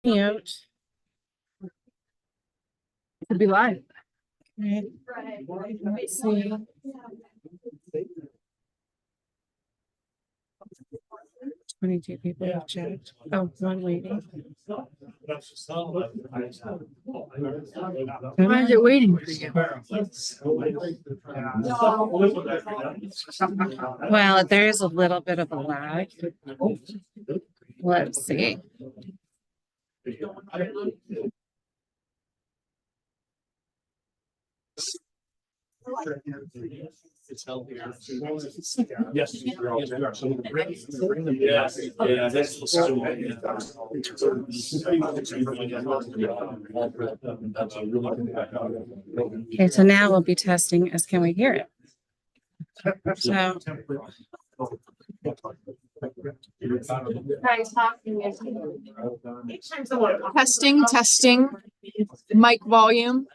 Mute. Could be live. Right. Let me see. 22 people have checked. Oh, one waiting. Why is it waiting for you? Well, there is a little bit of a lag. Let's see. Yes. Okay, so now we'll be testing as can we hear it? So Testing. Mic volume.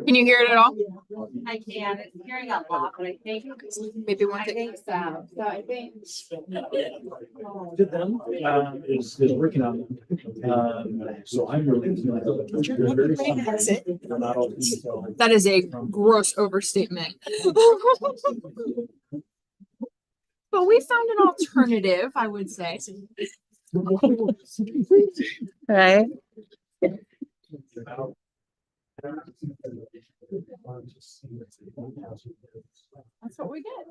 Can you hear it at all? I can. It's hearing a lot, but I think Maybe one I think so. So I think To them, is working on. So I'm really. that is a gross overstatement. But we found an alternative, I would say. right. That's what we get.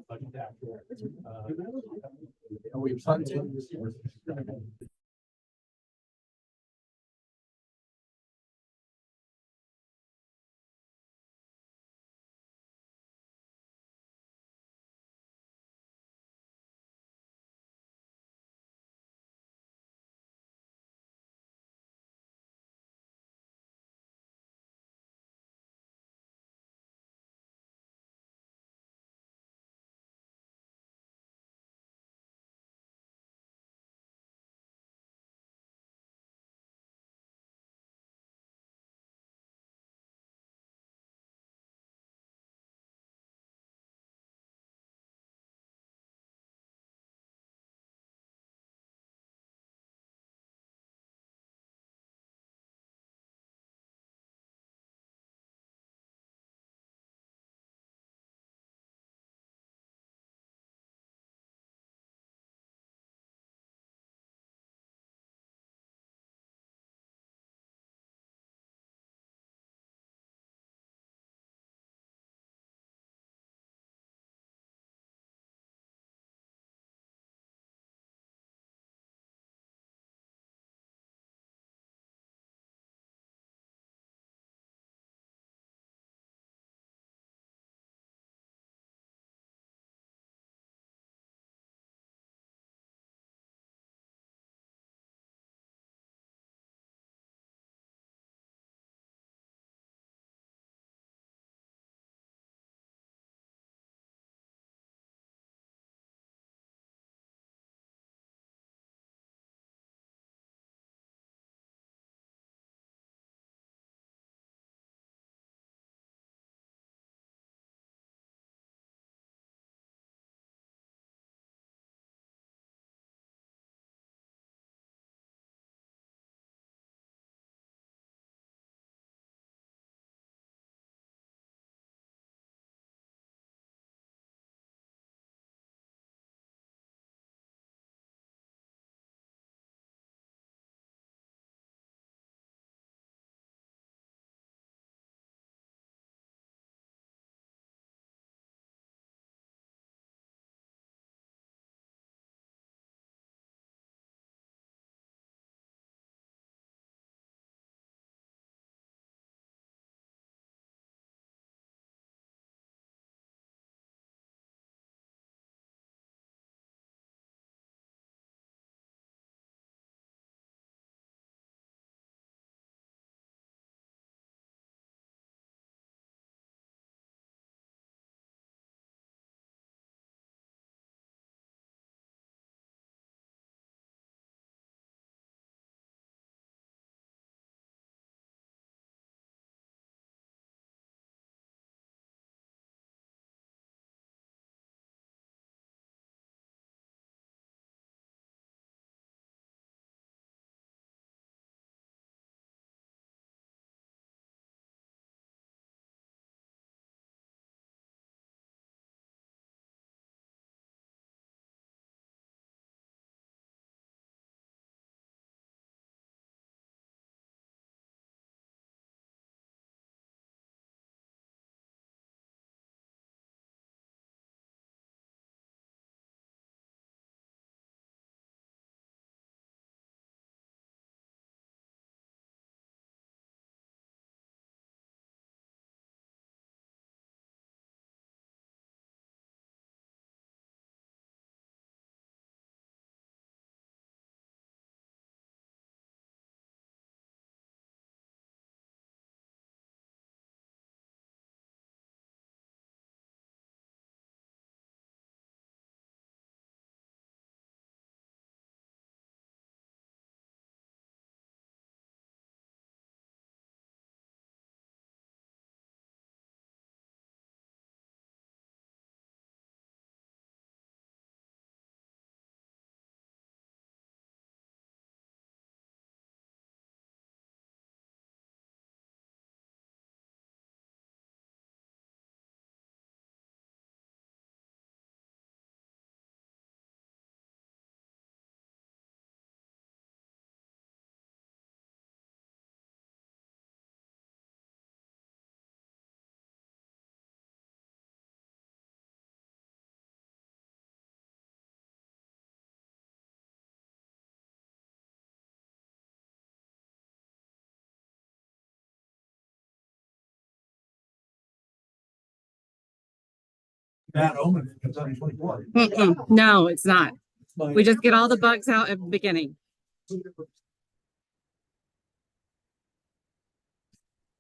bad omen if it comes out in 24. Mm-mm. No, it's not. We just get all the bugs out at the beginning.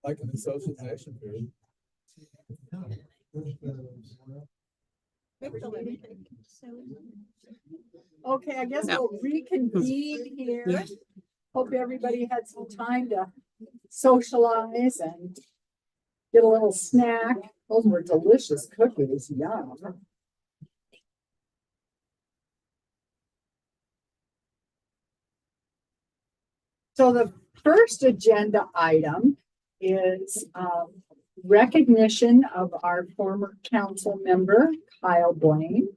Like in the socialization period. Okay, I guess No. we'll reconvene here. Hope everybody had some time to socialize and get a little snack. Those were delicious cookies, yum. So the first agenda item is recognition of our former council member, Kyle Blaine.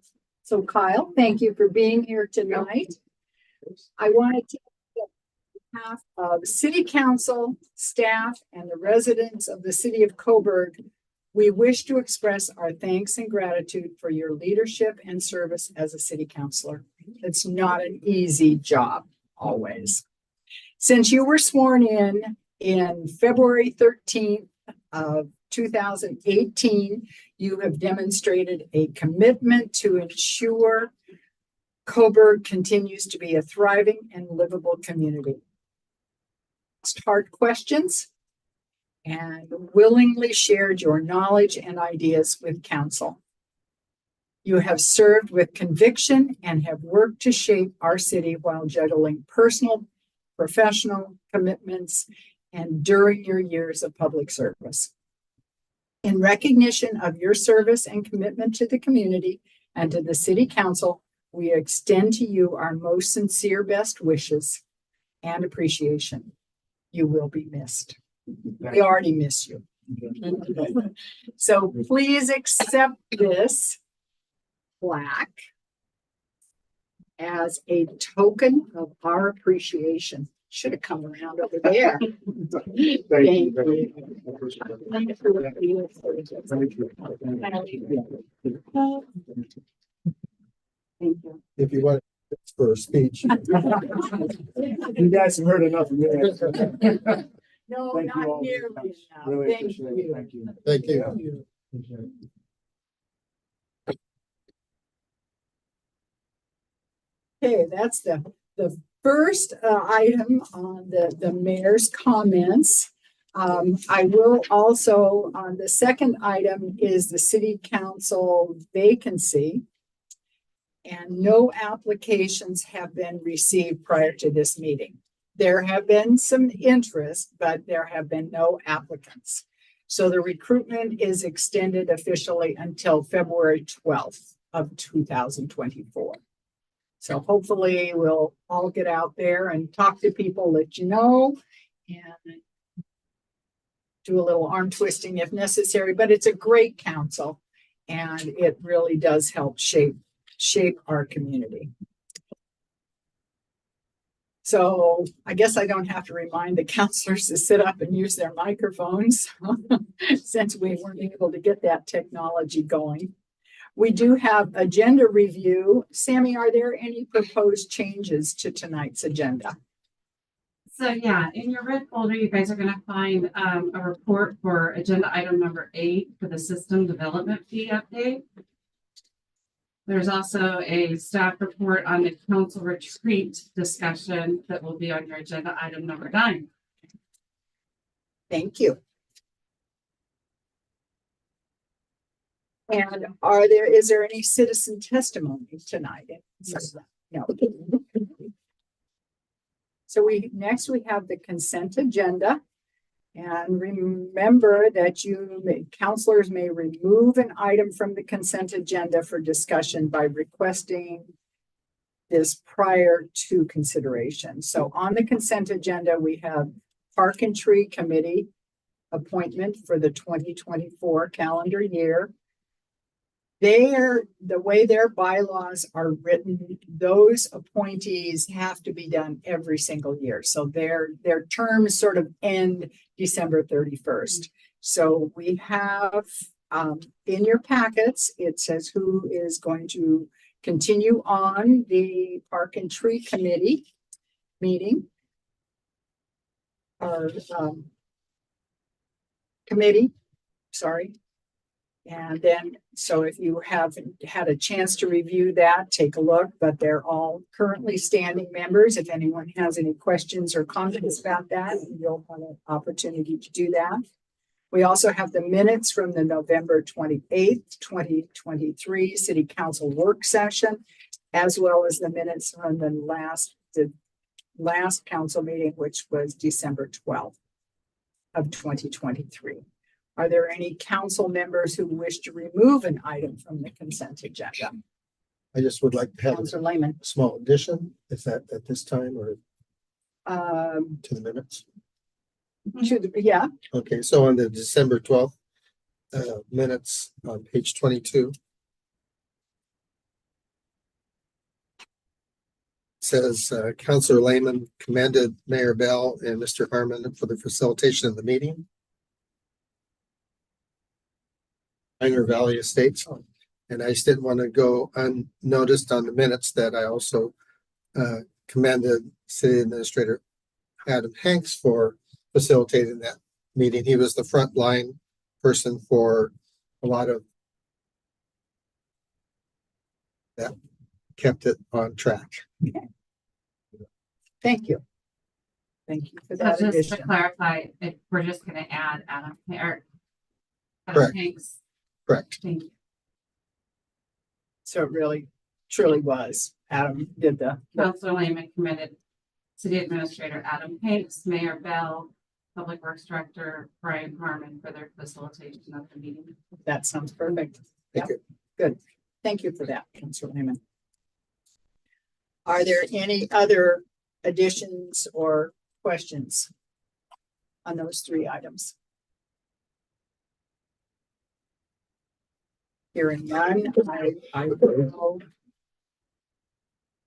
So Kyle, thank you for being here tonight. I wanted to, on behalf of City Council, staff, and the residents of the city of Coburg, we wish to express our thanks and gratitude for your leadership and service as a city councilor. It's not an easy job, always. Since you were sworn in February 13th of 2018, you have demonstrated a commitment to ensure Coburg continues to be a thriving and livable community. Asked hard questions and willingly shared your knowledge and ideas with council. You have served with conviction and have worked to shape our city while juggling personal, professional commitments and during your years of public service. In recognition of your service and commitment to the community and to the city council, we extend to you our most sincere best wishes and appreciation. You will be missed. We already miss you. So please accept this plaque as a token of our appreciation. Should have come around over there. Thank you. Thank you. If you want for a speech. You guys have heard enough of me. No, Thank you not all. nearly enough. Really Thank appreciate it. you. Thank you. Thank you. Thank you. Appreciate it. Okay, that's the first item on the mayor's comments. I will also, on the second item is the city council vacancy. And no applications have been received prior to this meeting. There have been some interest, but there have been no applicants. So the recruitment is extended officially until February 12th of 2024. So hopefully we'll all get out there and talk to people that you know and do a little arm twisting if necessary, but it's a great council and it really does help shape our community. So I guess I don't have to remind the counselors to sit up and use their microphones since we weren't able to get that technology going. We do have agenda review. Sammy, are there any proposed changes to tonight's agenda? So yeah, in your red folder, you guys are gonna find a report for agenda item number 8 for the system development fee update. There's also a staff report on the council retreat discussion that will be on your agenda item number 9. Thank you. And is there any citizen testimony tonight? No. So next we have the consent agenda. And remember that counselors may remove an item from the consent agenda for discussion by requesting this prior to consideration. So on the consent agenda, we have Park and Tree Committee appointment for the 2024 calendar year. The way their bylaws are written, those appointees have to be done every single year. So their terms sort of end December 31st. So we have in your packets, it says who is going to continue on the Park and Tree Committee meeting. Or committee, sorry. And then, so if you haven't had a chance to review that, take a look, but they're all currently standing members. If anyone has any questions or comments about that, you'll have an opportunity to do that. We also have the minutes from the November 28th, 2023 City Council work session, as well as the minutes from the last council meeting, which was December 12th of 2023. Are there any council members who wish to remove an item from the consent agenda? I just would like to have Councilor Lehman. a small addition. Is that at this time or to the minutes? Yeah, Okay, so on the December 12th minutes on page 22. Says Councilor Lehman commended Mayor Bell and Mr. Harmon for the facilitation of the meeting. Pioneer Valley Estates. And I just didn't want to go unnoticed on the minutes that I also commended City Administrator Adam Hanks for facilitating that meeting. He was the frontline person for a lot of that kept it on track. thank you. Thank you for So that just to addition. clarify, if we're just gonna add Adam, or Correct. Hanks. Correct. Thank you. So it really, truly was. Adam did the, Councilor Lehman commended City Administrator Adam Hanks, Mayor Bell, Public Works Director Brian Harmon for their facilitation of the meeting. that sounds perfect. Thank Yep. you. Good. Thank you for that, Councilor Lehman. Are there any other additions or questions on those three items? Hearing none, I will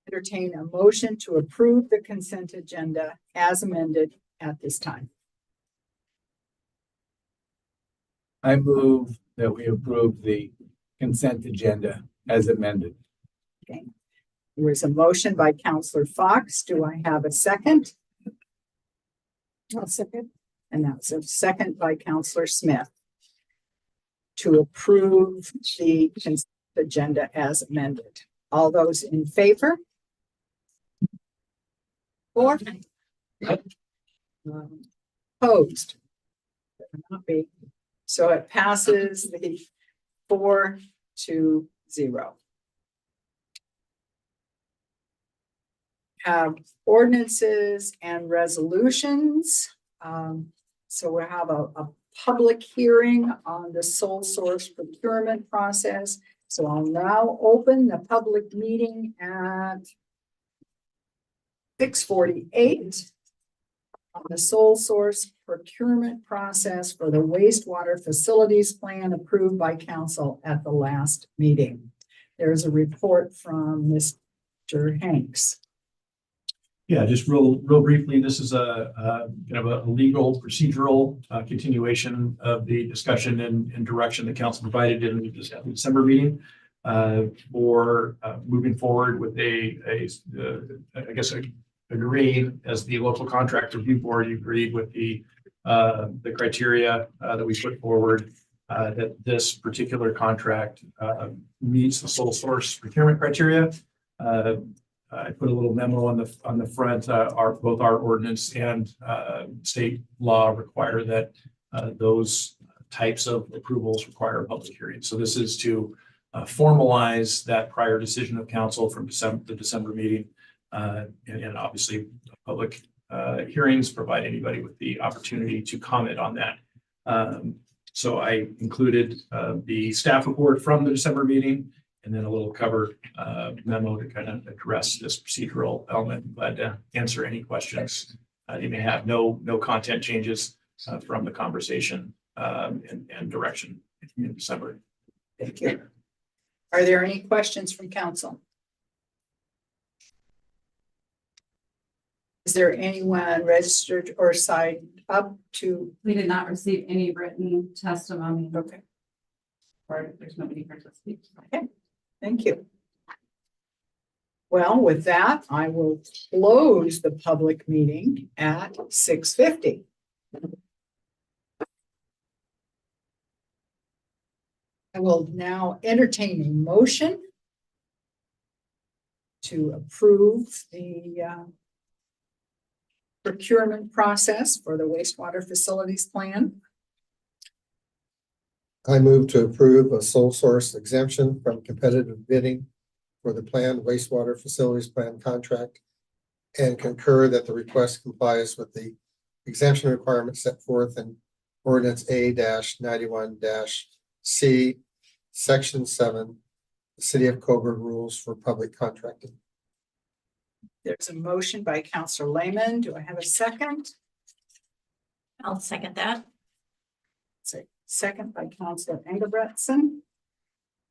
entertain a motion to approve the consent agenda as amended at this time. I move that we approve the consent agenda as amended. There was a motion by Counselor Fox. Do I have a second? I'll second. And that's a second by Counselor Smith to approve the consent agenda as amended. All those in favor? Four. Opposed? Better not be. So it passes the 4-0. Have ordinances and resolutions. So we have a public hearing on the sole source procurement process. So I'll now open the public meeting at 6:48 on the sole source procurement process for the wastewater facilities plan approved by council at the last meeting. There's a report from Mr. Hanks. Yeah, just real briefly, this is a kind of a legal procedural continuation of the discussion and direction the council provided in the December meeting for moving forward with I guess agreed as the local contract review board, you agreed with the criteria that we put forward that this particular contract meets the sole source procurement criteria. I put a little memo on the front. Both our ordinance and state law require that those types of approvals require a public hearing. So this is to formalize that prior decision of council from the December meeting, and obviously public hearings provide anybody with the opportunity to comment on that. So I included the staff report from the December meeting, and then a little cover memo to kind of address this procedural element. Glad to answer any questions you may have. No content changes from the conversation and direction in December. Thank you. Are there any questions from council? Is there anyone registered or signed up to? We did not receive any written testimony. Okay, Or there's nobody here to speak. thank you. Well, with that, I will close the public meeting at 6:50. I will now entertain a motion to approve the procurement process for the wastewater facilities plan. I move to approve a sole source exemption from competitive bidding for the planned wastewater facilities plan contract and concur that the request complies with the exemption requirements set forth in ordinance A-91-C, section 7, the City of Coburg Rules for Public Contracting. There's a motion by Counselor Lehman. Do I have a second? I'll second that. Second by Counselor Engelbrechtson.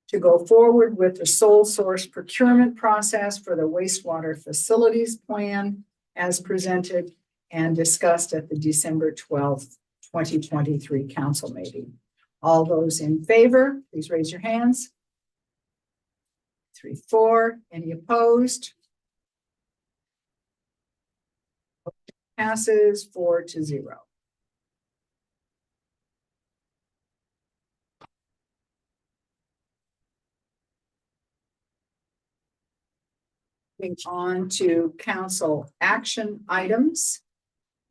To go forward with the sole source procurement process for the wastewater facilities plan as presented and discussed at the December 12th, 2023 council meeting. All those in favor, please raise your hands. 3, 4. Any opposed? Passes 4-0. Moving on to council action items.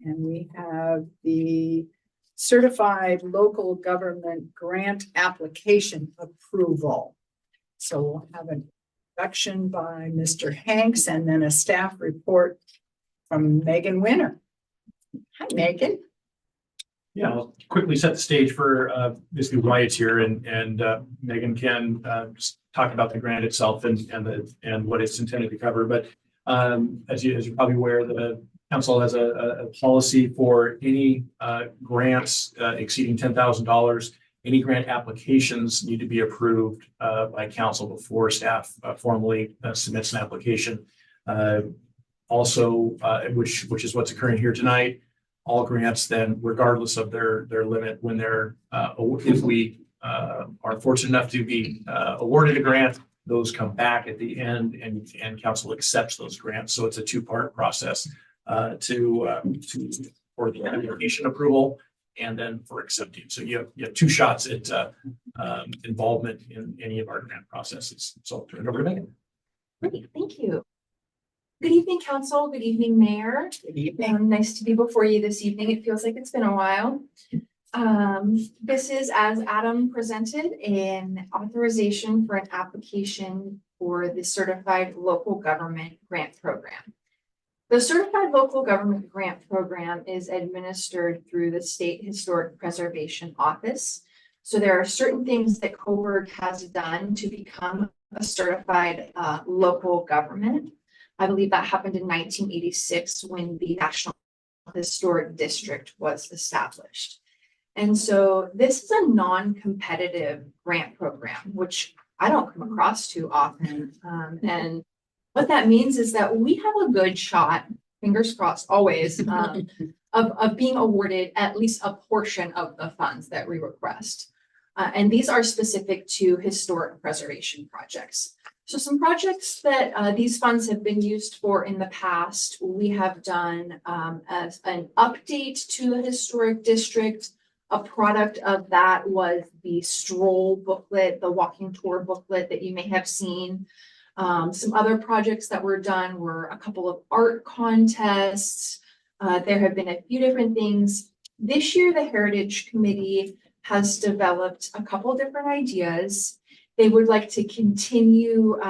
And we have the certified local government grant application approval. So we'll have an introduction by Mr. Hanks and then a staff report from Megan Winter. Hi, Megan. Yeah, I'll quickly set the stage for basically why it's here, and Megan can just talk about the grant itself and what it's intended to cover. But as you're probably aware, the council has a policy for any grants exceeding $10,000. Any grant applications need to be approved by council before staff formally submits an application. Also, which is what's occurring here tonight. All grants then, regardless of their limit, when they're if we are fortunate enough to be awarded a grant, those come back at the end and council accepts those grants. So it's a two-part process for the application approval and then for accepting. So you have two shots at involvement in any of our grant processes. So I'll turn it over to Megan. Great, thank you. Good evening, council. Good evening, mayor. Good evening. Nice to be before you this evening. It feels like it's been a while. This is, as Adam presented, an authorization for an application for the Certified Local Government Grant Program. The Certified Local Government Grant Program is administered through the State Historic Preservation Office. So there are certain things that Coburg has done to become a certified local government. I believe that happened in 1986 when the National Historic District was established. And so this is a non-competitive grant program, which I don't come across too often. And what that means is that we have a good shot, fingers crossed always, of being awarded at least a portion of the funds that we request. And these are specific to historic preservation projects. So some projects that these funds have been used for in the past, we have done as an update to the historic district. A product of that was the stroll booklet, the walking tour booklet that you may have seen. Some other projects that were done were a couple of art contests. There have been a few different things. This year, the Heritage Committee has developed a couple different ideas. They would like to continue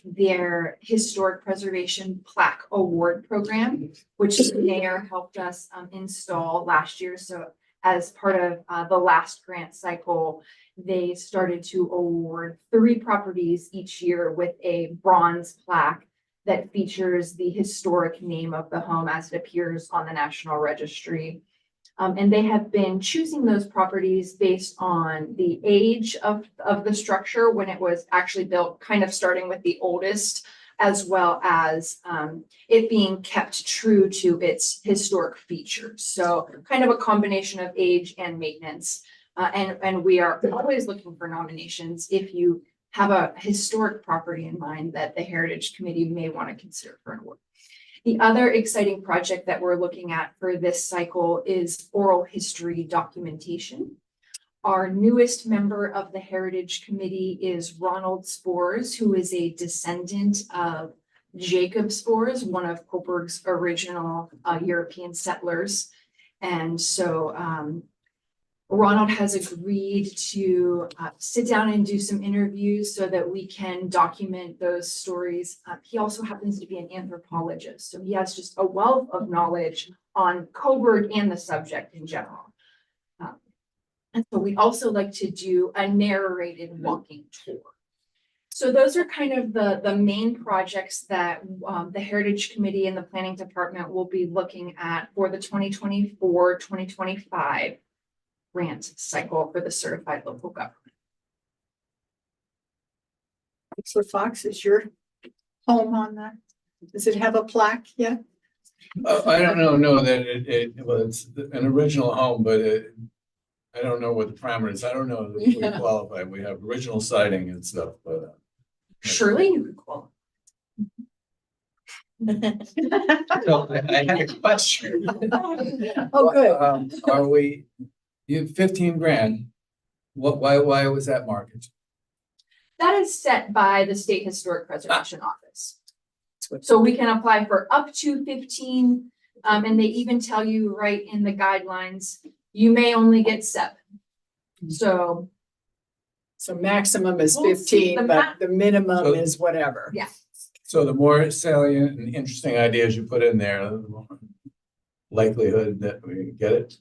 their historic preservation plaque award program, which the mayor helped us install last year. So as part of the last grant cycle, they started to award 3 properties each year with a bronze plaque that features the historic name of the home as it appears on the National Registry. And they have been choosing those properties based on the age of the structure when it was actually built, kind of starting with the oldest, as well as it being kept true to its historic features. So kind of a combination of age and maintenance. And we are always looking for nominations if you have a historic property in mind that the Heritage Committee may want to consider for an award. The other exciting project that we're looking at for this cycle is oral history documentation. Our newest member of the Heritage Committee is Ronald Spores, who is a descendant of Jacob Spores, one of Coburg's original European settlers. And so Ronald has agreed to sit down and do some interviews so that we can document those stories. He also happens to be an anthropologist, so he has just a wealth of knowledge on Coburg and the subject in general. And so we also like to do a narrated walking tour. So those are kind of the main projects that the Heritage Committee and the Planning Department will be looking at for the 2024-2025 grant cycle for the certified local government. So Fox, is your home on that? Does it have a plaque yet? I don't know that it was an original home, but I don't know what the parameters, I don't know if we qualify. We have original siding and stuff, but. Surely you could qualify. So I had a question. Oh, good. Are we, you have 15 grand. Why was that market? That is set by the State Historic Preservation Office. So we can apply for up to 15, and they even tell you right in the guidelines, you may only get 7. So maximum is We'll see. 15, but the minimum is whatever. yeah, So the more salient and interesting ideas you put in there, the more likelihood that we get it.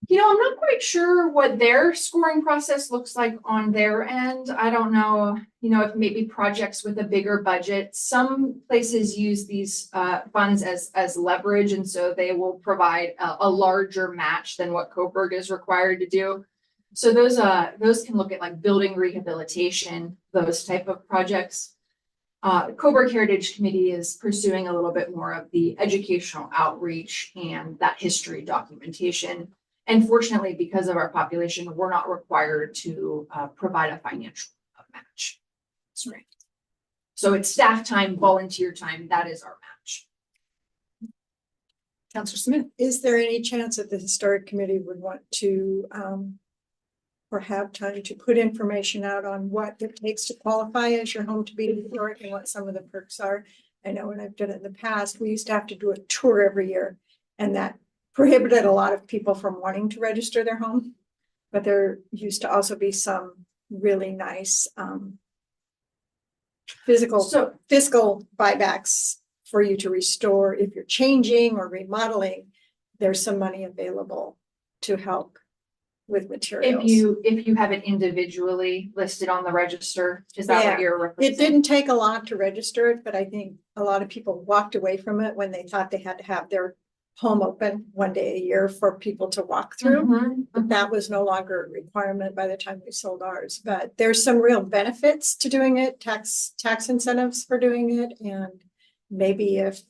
you know, I'm not quite sure what their scoring process looks like on their end. I don't know, you know, if maybe projects with a bigger budget. Some places use these funds as leverage, and so they will provide a larger match than what Coburg is required to do. So those can look at like building rehabilitation, those type of projects. Coburg Heritage Committee is pursuing a little bit more of the educational outreach and that history documentation. And fortunately, because of our population, we're not required to provide a financial match. That's right. So it's staff time, volunteer time, that is our match. Counselor Smith. Is there any chance that the historic committee would want to or have time to put information out on what it takes to qualify as your home to be historic and what some of the perks are? I know when I've done it in the past, we used to have to do a tour every year, and that prohibited a lot of people from wanting to register their home. But there used to also be some really nice fiscal buybacks for you to restore. If you're changing or remodeling, there's some money available to help with materials. If you have it individually listed on the register, is that what you're referencing? It didn't take a lot to register it, but I think a lot of people walked away from it when they thought they had to have their home open one day a year for people to walk through. Mhm. But that was no longer a requirement by the time we sold ours. But there's some real benefits to doing it, tax incentives for doing it. And maybe if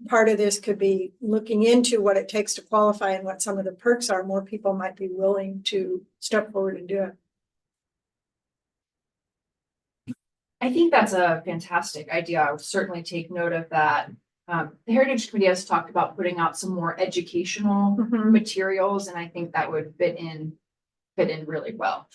part of this could be looking into what it takes to qualify and what some of the perks are, more people might be willing to step forward and do it. I think that's a fantastic idea. I would certainly take note of that. The Heritage Committee has talked about putting out some more educational materials, and I think that would fit in really well.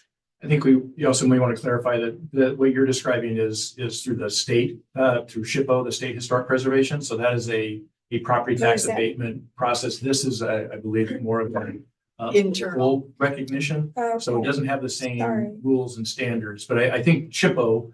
I think you also may want to clarify that what you're describing is through the state, through SHPO, the State Historic Preservation. So that is a property tax abatement process. This is, I believe, more of an internal recognition. So it doesn't have the same rules and standards. But I think SHPO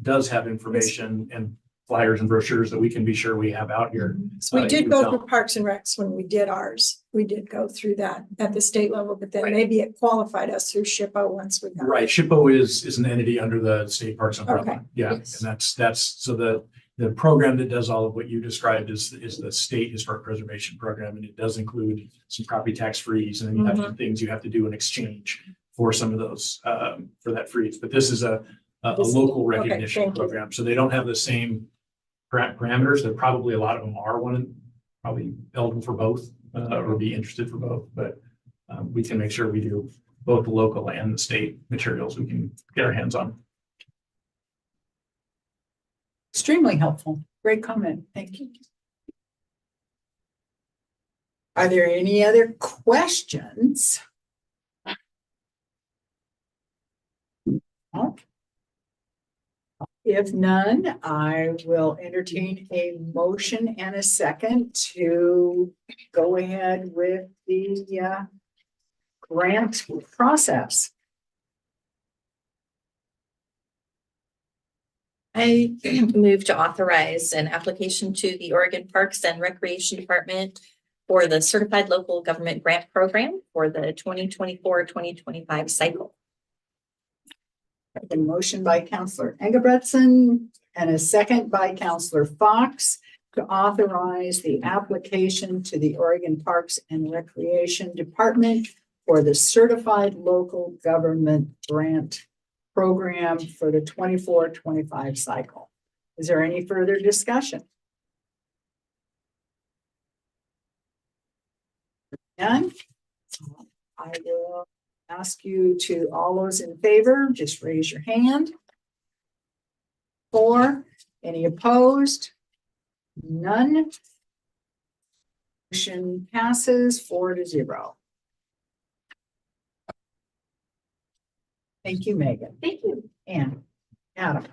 does have information and flyers and brochures that we can be sure we have out here. So we did go through Parks and Recs when we did ours. We did go through that at the state level, but then maybe it qualified us through SHPO once we got. Right, SHPO is an entity under the state parks umbrella. Okay. Yeah, Yes. and that's so the program that does all of what you described is the State Historic Preservation Program, and it does include some property tax freeze, and then you have some things you have to do in exchange for some of those for that freeze. But this is a local recognition program, so they don't have the same parameters. That probably a lot of them are probably eligible for both or be interested for both, but we can make sure we do both the local and the state materials we can get our hands on. Extremely helpful. Great comment. Thank you. Are there any other questions? now? If none, I will entertain a motion and a second to go ahead with the grant process. I move to authorize an application to the Oregon Parks and Recreation Department for the Certified Local Government Grant Program for the 2024-2025 cycle. A motion by Counselor Engebretson and a second by Counselor Fox to authorize the application to the Oregon Parks and Recreation Department for the Certified Local Government Grant Program for the 24-25 cycle. Is there any further discussion? None? I will ask you to, all those in favor, just raise your hand. 4, any opposed? None. Motion passes 4-0. Thank you, Megan. Thank you. And Adam.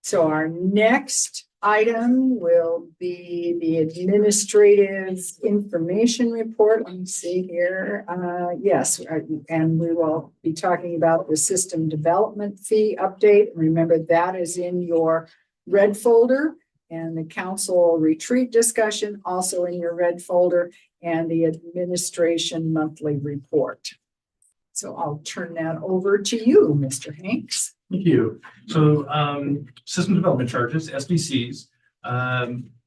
So our next item will be the administrative information report. Let me see here. Yes, and we will be talking about the system development fee update. Remember, that is in your red folder, and the council retreat discussion also in your red folder, and the administration monthly report. So I'll turn that over to you, Mr. Hanks. Thank you. So system development charges, SDCs.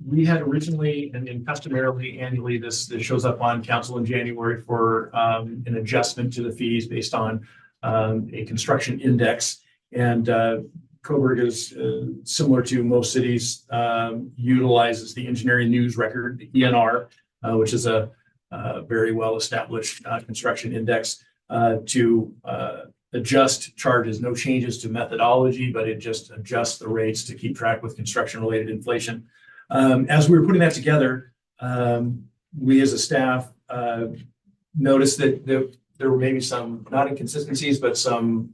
We had originally and customarily annually, this shows up on council in January for an adjustment to the fees based on a construction index. And Coburg is similar to most cities, utilizes the engineering news record, the ENR, which is a very well-established construction index to adjust charges. No changes to methodology, but it just adjusts the rates to keep track with construction-related inflation. As we were putting that together, we as a staff noticed that there were maybe some, not inconsistencies, but some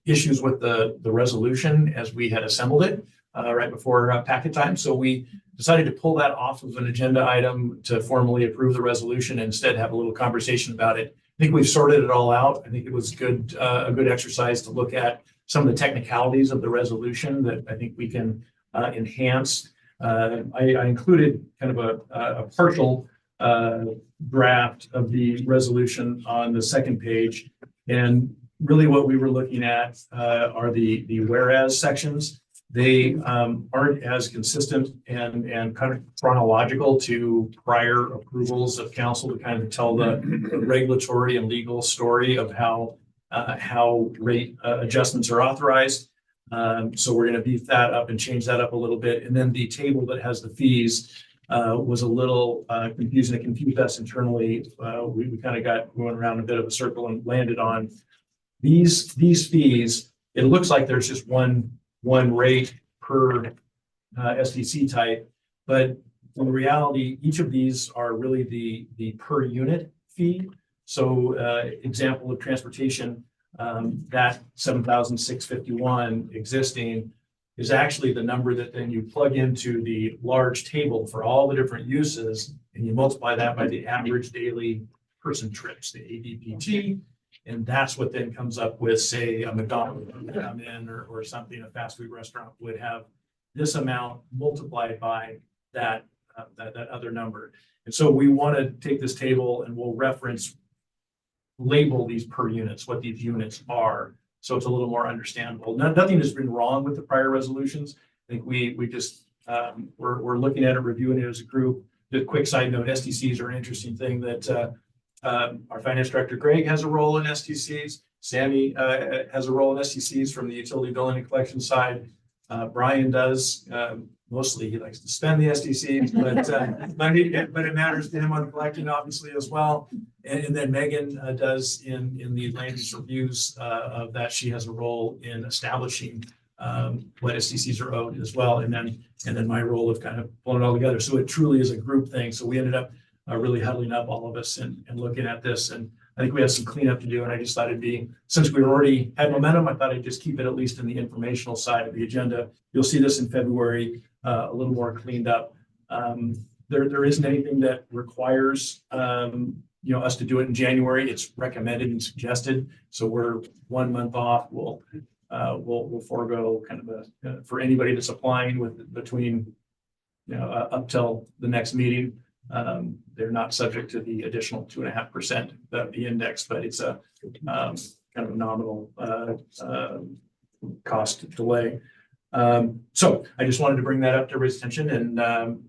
issues with the resolution as we had assembled it right before packet time. So we decided to pull that off of an agenda item to formally approve the resolution and instead have a little conversation about it. I think we've sorted it all out. I think it was good, a good exercise to look at some of the technicalities of the resolution that I think we can enhance. I included kind of a partial draft of the resolution on the second page. And really what we were looking at are the whereas sections. They aren't as consistent and kind of chronological to prior approvals of council to kind of tell the regulatory and legal story of how rate adjustments are authorized. So we're going to beef that up and change that up a little bit. And then the table that has the fees was a little confusing. It confused us internally. We kind of got going around a bit of a circle and landed on these fees. It looks like there's just one rate per SDC type, but in reality, each of these are really the per unit fee. So example of transportation, that 7,651 existing is actually the number that then you plug into the large table for all the different uses, and you multiply that by the average daily person trips, the ADPT. And that's what then comes up with, say, a McDonald's would come in or something, a fast food restaurant would have this amount multiplied by that other number. And so we want to take this table and we'll label these per units, what these units are. So it's a little more understandable. Nothing has been wrong with the prior resolutions. I think we just, we're looking at it, reviewing it as a group. Just a quick side note, SDCs are an interesting thing that our finance director, Greg, has a role in SDCs. Sammy has a role in SDCs from the utility billing and collection side. Brian does. Mostly he likes to spend the SDCs, but it matters to him on collecting obviously as well. And then Megan does in the land use reviews of that. She has a role in establishing what SDCs are owed as well. And then my role of kind of pulling it all together. So it truly is a group thing. So we ended up really huddling up all of us and looking at this. And I think we have some cleanup to do, and I just thought it'd be, since we already had momentum, I thought I'd just keep it at least in the informational side of the agenda. You'll see this in February, a little more cleaned up. There isn't anything that requires, us to do it in January. It's recommended and suggested. So we're 1 month off. We'll forego kind of for anybody that's applying between, up till the next meeting. They're not subject to the additional 2.5% of the index, but it's a kind of a nominal cost delay. So I just wanted to bring that up to everybody's attention, and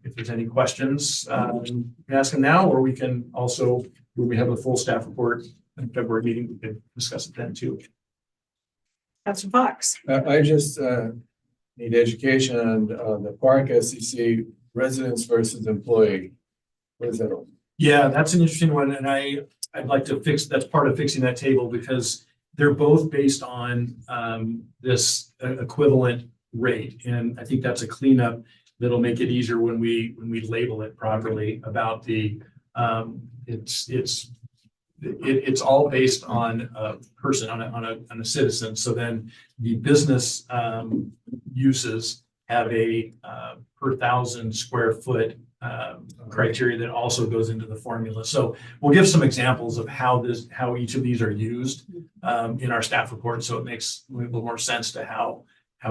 if there's any questions, you can ask them now, or we can also, when we have a full staff report in February meeting, we can discuss it then too. Councilor Fox. I just need education on the park SEC residents versus employee. What is that? Yeah, that's an interesting one, and I'd like to that's part of fixing that table, because they're both based on this equivalent rate, and I think that's a cleanup that'll make it easier when we label it properly about the it's all based on a person, on a citizen. So then the business uses have a per 1,000 square foot criteria that also goes into the formula. So we'll give some examples of how each of these are used in our staff report. So it makes a little more sense to how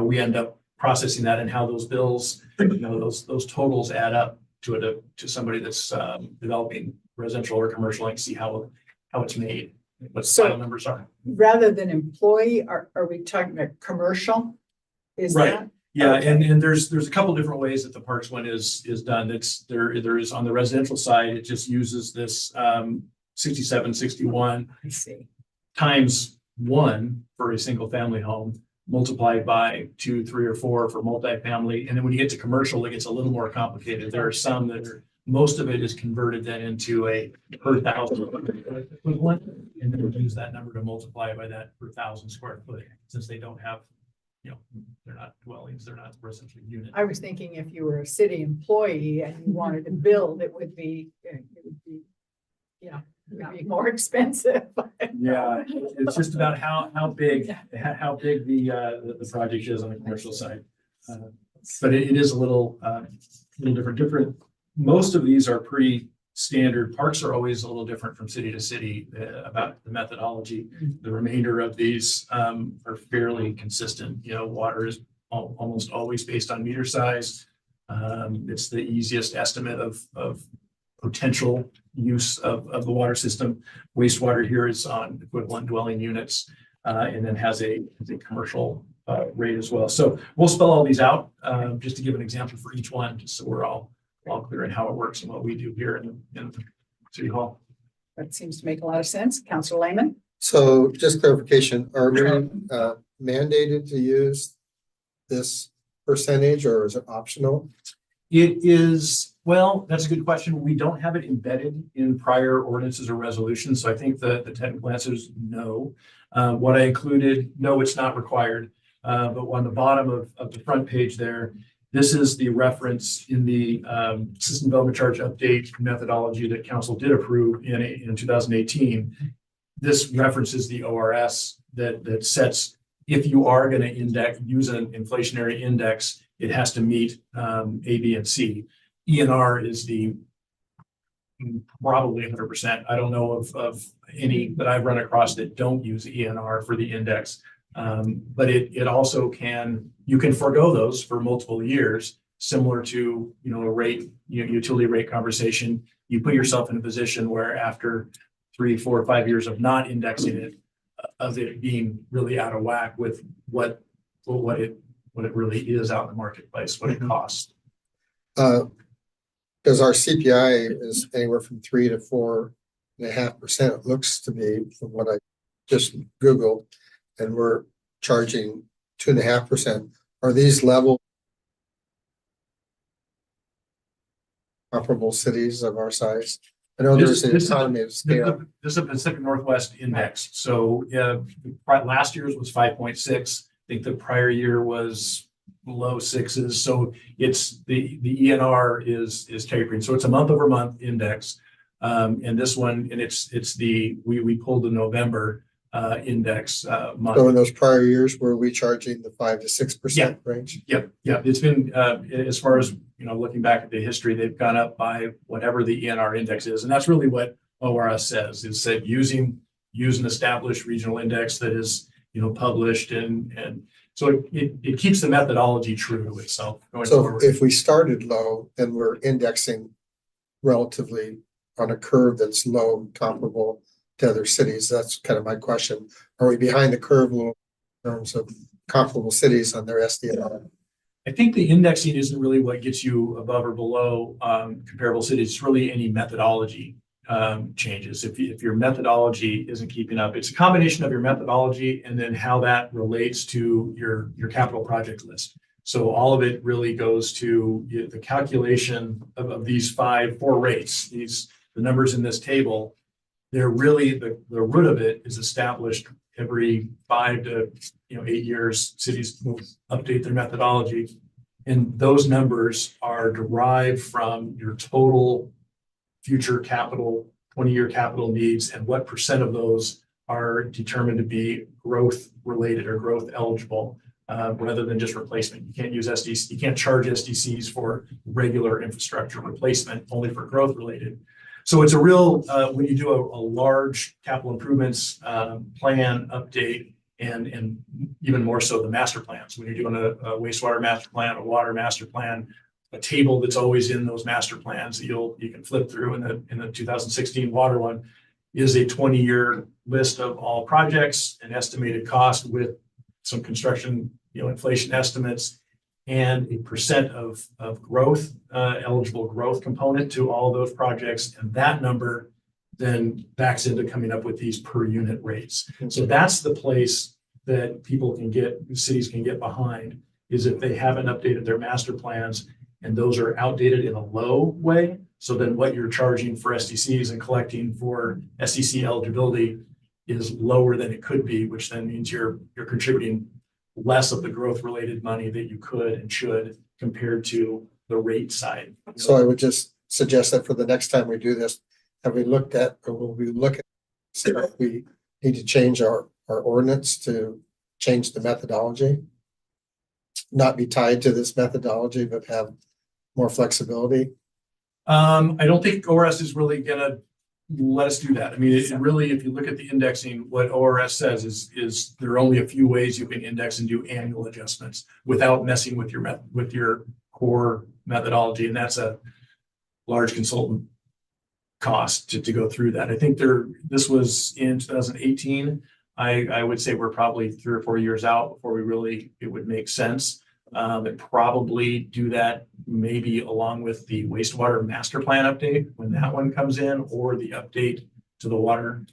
we end up processing that, and how those bills, those totals add up to somebody that's developing residential or commercial, and see how it's made, what the final numbers are. Rather than employee, are we talking about commercial? Is Right. that? Yeah, Okay. and there's a couple different ways that the parks one is done. There is on the residential side, it just uses this 6761 I see. times 1 for a single family home, multiplied by 2, 3, or 4 for multifamily. And then when you get to commercial, it gets a little more complicated. There are some that most of it is converted then into a per 1,000 equivalent, and then we use that number to multiply by that per 1,000 square foot, since they don't have, they're not dwellings, they're not residential units. I was thinking if you were a city employee and you wanted to build, it would be more expensive. Yeah, it's just about how big the project is on the commercial side. But it is a little different. Most of these are pretty standard. Parks are always a little different from city to city about the methodology. The remainder of these are fairly consistent. Water is almost always based on meter size. It's the easiest estimate of potential use of the water system. Wastewater here is on equivalent dwelling units, and then has a commercial rate as well. So we'll spell all these out just to give an example for each one, just so we're all clear in how it works and what we do here in City Hall. That seems to make a lot of sense. Councilor Lehman? So just clarification, are we mandated to use this percentage, or is it optional? It is, well, that's a good question. We don't have it embedded in prior ordinances or resolutions, so I think the technical answer is no. What I included, no, it's not required. But on the bottom of the front page there, this is the reference in the system development charge update methodology that council did approve in 2018. This references the ORS that sets, if you are going to use an inflationary index, it has to meet A, B, and C. ENR is the probably 100%. I don't know of any that I've run across that don't use ENR for the index. But it also you can forego those for multiple years, similar to, a rate, utility rate conversation. You put yourself in a position where after 3, 4, 5 years of not indexing it, of it being really out of whack with what it really is out in the marketplace, what it costs. Because our CPI is anywhere from 3 to 4.5%. It looks to be, from what I just Googled, and we're charging 2.5%. Are these level comparable cities of our size? I know there's an economy of scale. This is a Pacific Northwest index. So last year's was 5.6. I think the prior year was low 6s. So it's the ENR is tapering. So it's a month over month index. And this one, and it's we pulled the November index month. So in those prior years, were we charging the 5 to 6% range? Yep. It's been, as far as, looking back at the history, they've gone up by whatever the ENR index is. And that's really what ORS says, is that use an established regional index that is, published and so it keeps the methodology true to itself going So forward. if we started low and we're indexing relatively on a curve that's low, comparable to other cities, that's kind of my question. Are we behind the curve a little in terms of comparable cities on their SDR? I think the indexing isn't really what gets you above or below comparable cities. It's really any methodology changes. If your methodology isn't keeping up, it's a combination of your methodology and then how that relates to your capital project list. So all of it really goes to the calculation of these four rates. The numbers in this table, they're really the root of it is established every 5 to 8 years. Cities will update their methodology, and those numbers are derived from your total future capital, 20-year capital needs, and what percent of those are determined to be growth related or growth eligible, rather than just replacement. You can't use SDC, you can't charge SDCs for regular infrastructure replacement, only for growth related. So it's a real, when you do a large capital improvements plan update, and even more so the master plans, when you're doing a wastewater master plan, a water master plan, a table that's always in those master plans that you can flip through in the 2016 water one is a 20-year list of all projects and estimated cost with some construction, inflation estimates and a percent of growth, eligible growth component to all of those projects. And that number then backs into coming up with these per unit rates. So that's the place that cities can get behind, is if they haven't updated their master plans and those are outdated in a low way. So then what you're charging for SDCs and collecting for SDC eligibility is lower than it could be, which then means you're contributing less of the growth related money that you could and should compared to the rate side. So I would just suggest that for the next time we do this, have we looked at, or will we look at, see if we need to change our ordinance to change the methodology? Not be tied to this methodology, but have more flexibility? I don't think ORS is really gonna let us do that. I mean, it really, if you look at the indexing, what ORS says is there are only a few ways you can index and do annual adjustments without messing with your core methodology, and that's a large consultant cost to go through that. I think this was in 2018. I would say we're probably 3 or 4 years out before it would make sense. And probably do that maybe along with the wastewater master plan update when that one comes in, or the update to the water,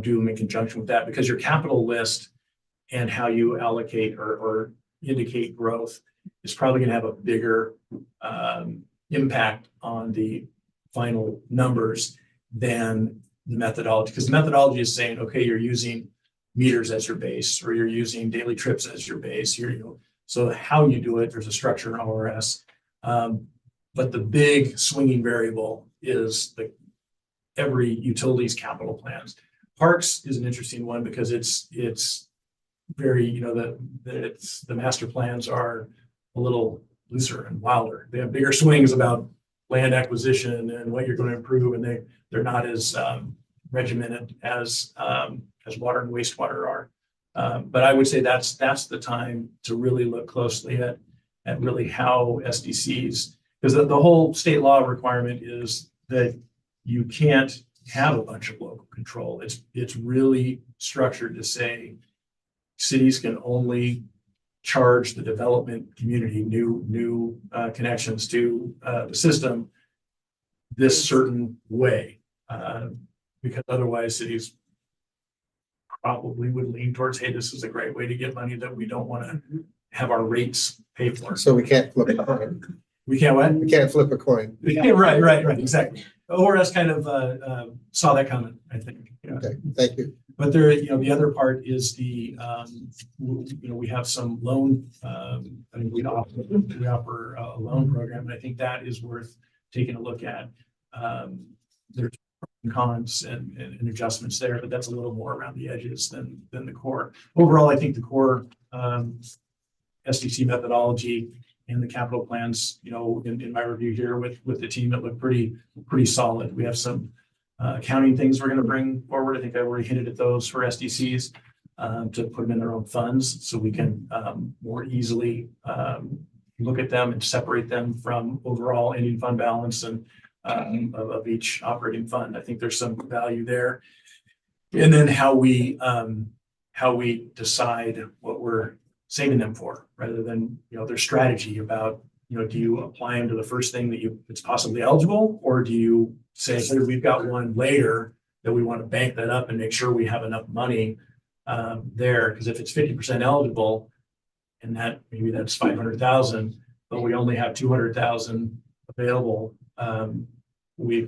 do them in conjunction with that, because your capital list and how you allocate or indicate growth is probably going to have a bigger impact on the final numbers than the methodology, because the methodology is saying, okay, you're using meters as your base, or you're using daily trips as your base. So how you do it, there's a structure in ORS. But the big swinging variable is every utility's capital plans. Parks is an interesting one because it's very, the master plans are a little looser and wilder. They have bigger swings about land acquisition and what you're going to improve, and they're not as regimented as water and wastewater are. But I would say that's the time to really look closely at really how SDCs, because the whole state law requirement is that you can't have a bunch of local control. It's really structured to say cities can only charge the development community new connections to the system this certain way, because otherwise cities probably would lean towards, hey, this is a great way to get money that we don't want to have our rates pay for. So we can't flip a coin. We can't what? We can't flip a coin. Yeah, right, exactly. ORS kind of saw that coming, I think. Yeah. Okay, thank you. But the other part is we have some loan, I mean, we offer a loan program, and I think that is worth taking a look at. There's cons and adjustments there, but that's a little more around the edges than the core. Overall, I think the core SDC methodology and the capital plans, you know, in my review here with the team, it looked pretty solid. We have some accounting things we're going to bring forward. I think I already hinted at those for SDCs to put them in their own funds so we can more easily look at them and separate them from overall ending fund balance and of each operating fund. I think there's some value there. And then how we decide what we're saving them for, rather than, you know, their strategy about, you know, do you apply them to the first thing that it's possibly eligible, or do you say, hey, we've got one later that we want to bank that up and make sure we have enough money there, because if it's 50% eligible, and that maybe that's 500,000, but we only have 200,000 available. We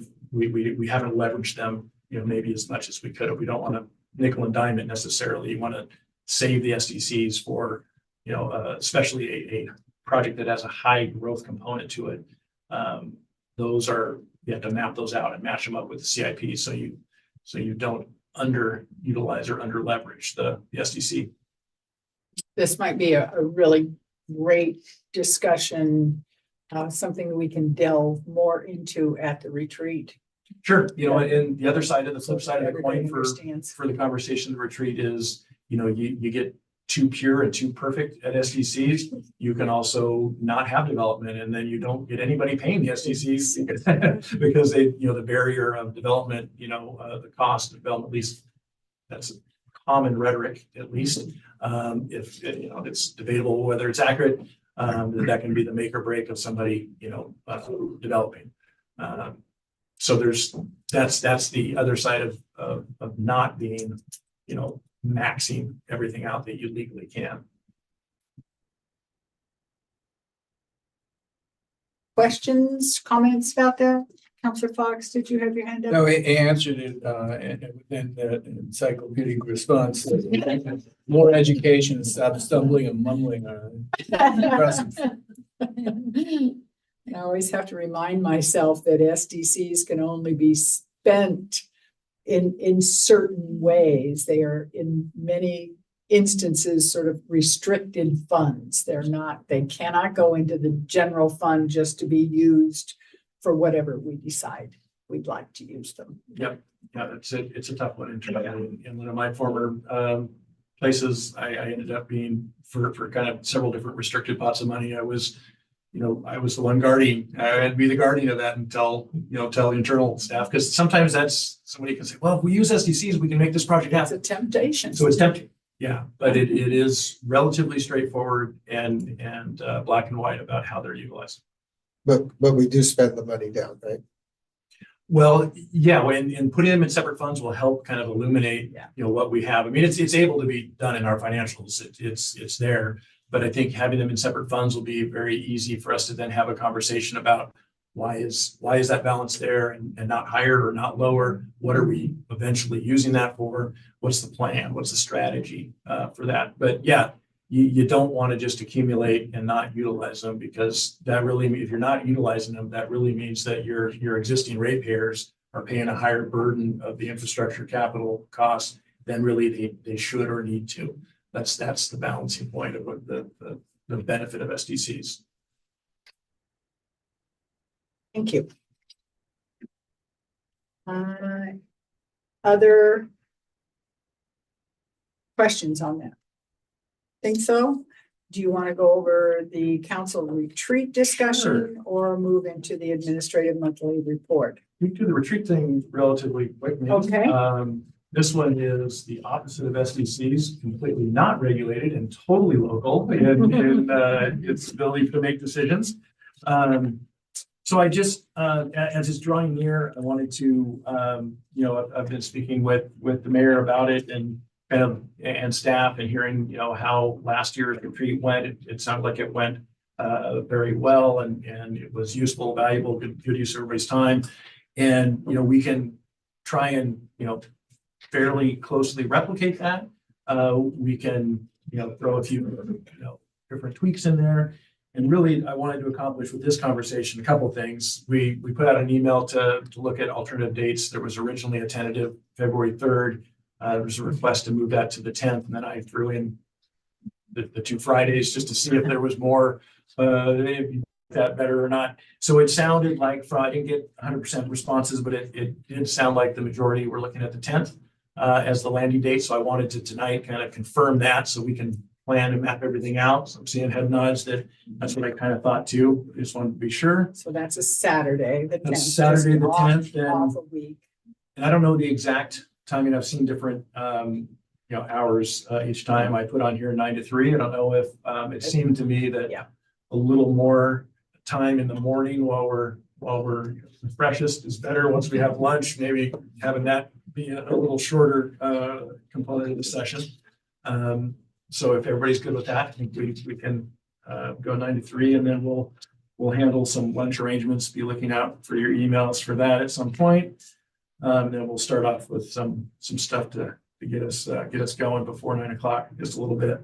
haven't leveraged them, you know, maybe as much as we could. If we don't want to nickel and dime it necessarily, you want to save the SDCs for, you know, especially a project that has a high growth component to it. You have to map those out and match them up with the CIP so you don't underutilize or under leverage the SDC. This might be a really great discussion, something we can delve more into at the retreat. Sure. You know, and the other side of the flip side of the coin Everybody for understands. the conversation, the retreat is, you know, you get too pure and too perfect at SDCs. You can also not have development, and then you don't get anybody paying the SDCs because they, you know, the barrier of development, you know, the cost of development, at least that's common rhetoric, at least. If you know, it's debatable whether it's accurate, that can be the make or break of somebody, you know, developing. So that's the other side of not being, you know, maxing everything out that you legally can. Questions, comments about that? Counselor Fox, did you have your hand up? No, he answered it within the encyclopedic response. More education, stop stumbling and mumbling. Impressive. I always have to remind myself that SDCs can only be spent in certain ways. They are in many instances sort of restricted funds. They cannot go into the general fund just to be used for whatever we decide we'd like to use them. Yep. Yeah, it's a tough one. In one of my former places, I ended up being for kind of several different restricted pots of money. I was the one guardian. I'd be the guardian of that and tell the internal staff, because sometimes that's somebody can say, well, if we use SDCs, we can make this project happen. It's a temptation. So it's tempting. Yeah, but it is relatively straightforward and black and white about how they're utilized. But we do spend the money down, right? Well, yeah, and putting them in separate funds will help kind of illuminate, you know, what we have. I mean, it's able to be done in our financials. It's there, but I think having them in separate funds will be very easy for us to then have a conversation about why is that balance there and not higher or not lower? What are we eventually using that for? What's the plan? What's the strategy for that? But yeah, you don't want to just accumulate and not utilize them, because that really, if you're not utilizing them, that really means that your existing ratepayers are paying a higher burden of the infrastructure capital costs than really they should or need to. That's the balancing point of what the benefit of SDCs. Thank you. Other questions on that? Think so? Do you want to go over the council retreat discussion or move into the administrative monthly report? We do the retreat thing relatively quickly. Okay. This one is the opposite of SDCs, completely not regulated and totally local in its ability to make decisions. So I just, as it's drawing near, I wanted to, I've been speaking with the mayor about it and staff, and hearing, how last year's retreat went. It sounded like it went very well, and it was useful, valuable, good use of everybody's time. And, we can try and, fairly closely replicate that. We can, throw a few, different tweaks in there. And really, I wanted to accomplish with this conversation, a couple of things. We put out an email to look at alternative dates. There was originally a tentative February 3rd. There was a request to move that to the 10th, and then I threw in the 2 Fridays just to see if there was more, if that better or not. So it sounded like, I didn't get 100% responses, but it did sound like the majority were looking at the 10th as the landing date. So I wanted to tonight kind of confirm that so we can plan and map everything out. So I'm seeing head nods that that's what I kind of thought too. I just wanted to be sure. So that's a Saturday, the 10th. That's Saturday, the 10th, and Off a week. and I don't know the exact timing. I've seen different, hours each time. I put on here 9 to 3. I don't know if, it seemed to me that Yeah. a little more time in the morning while we're freshest is better. Once we have lunch, maybe having that be a little shorter, component of the session. So if everybody's good with that, I think we can, go 9 to 3, and then we'll handle some lunch arrangements. Be looking out for your emails for that at some point. Then we'll start off with some stuff to get us going before 9 o'clock, just a little bit.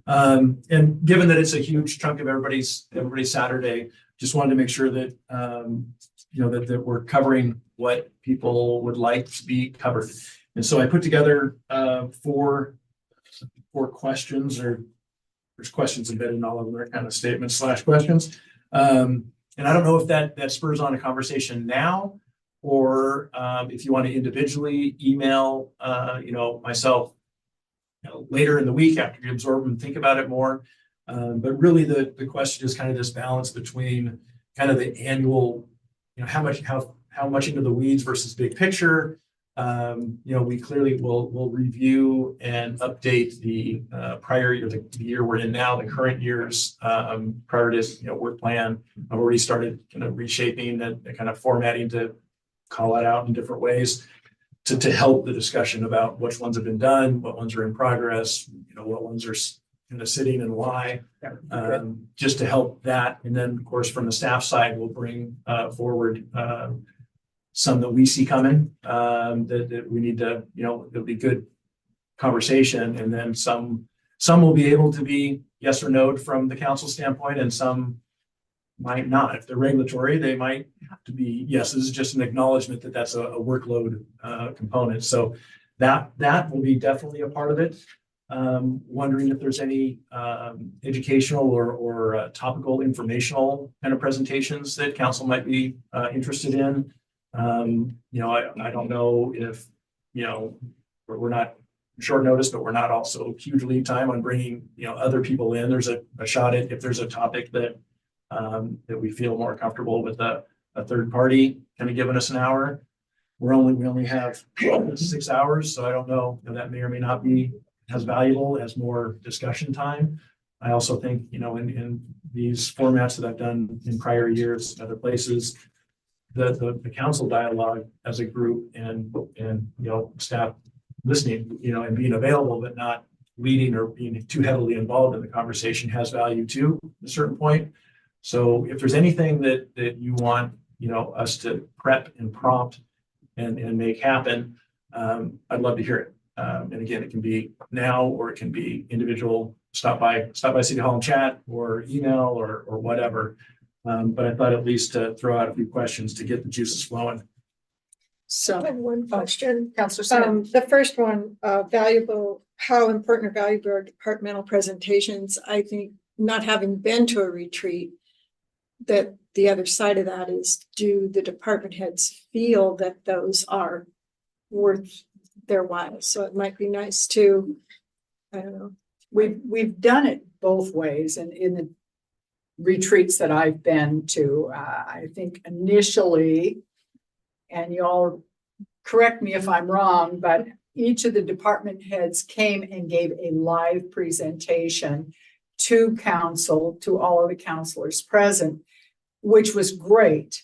And given that it's a huge chunk of everybody's Saturday, just wanted to make sure that, that we're covering what people would like to be covered. And so I put together, four questions, or there's questions embedded in all of them. They're kind of statements / questions. And I don't know if that spurs on a conversation now, or if you want to individually email, myself later in the week after you absorb and think about it more. But really the question is kind of this balance between kind of the annual, how much into the weeds versus big picture. We clearly will review and update the prior year, the year we're in now, the current year's priorities, work plan. I've already started kind of reshaping and kind of formatting to call it out in different ways to help the discussion about which ones have been done, what ones are in progress, what ones are kind of sitting and why, just to help that. And then, of course, from the staff side, we'll bring forward some that we see coming that we need to, it'll be good conversation. And then some will be able to be yes or no from the council standpoint, and some might not. If they're regulatory, they might have to be yeses, just an acknowledgement that that's a workload component. So that will be definitely a part of it. Wondering if there's any educational or topical informational kind of presentations that council might be interested in. I don't know if, we're not short notice, but we're not also huge lead time on bringing, other people in. There's a shot at if there's a topic that we feel more comfortable with a third party kind of giving us an hour. We only have 6 hours, so I don't know, that may or may not be as valuable as more discussion time. I also think, in these formats that I've done in prior years, other places, the council dialogue as a group and staff listening, and being available, but not leading or being too heavily involved in the conversation has value too, at a certain point. So if there's anything that you want, us to prep and prompt and make happen, I'd love to hear it. And again, it can be now, or it can be individual, stop by City Hall and chat, or email, or whatever. But I thought at least to throw out a few questions to get the juices flowing. So I have one question. Counselor Smith. The first one, how important or valuable are departmental presentations? I think, not having been to a retreat, that the other side of that is, do the department heads feel that those are worth their while? So it might be nice to, I don't know. We've done it both ways, and in the retreats that I've been to, I think initially, and y'all correct me if I'm wrong, but each of the department heads came and gave a live presentation to council, to all of the counselors present, which was great,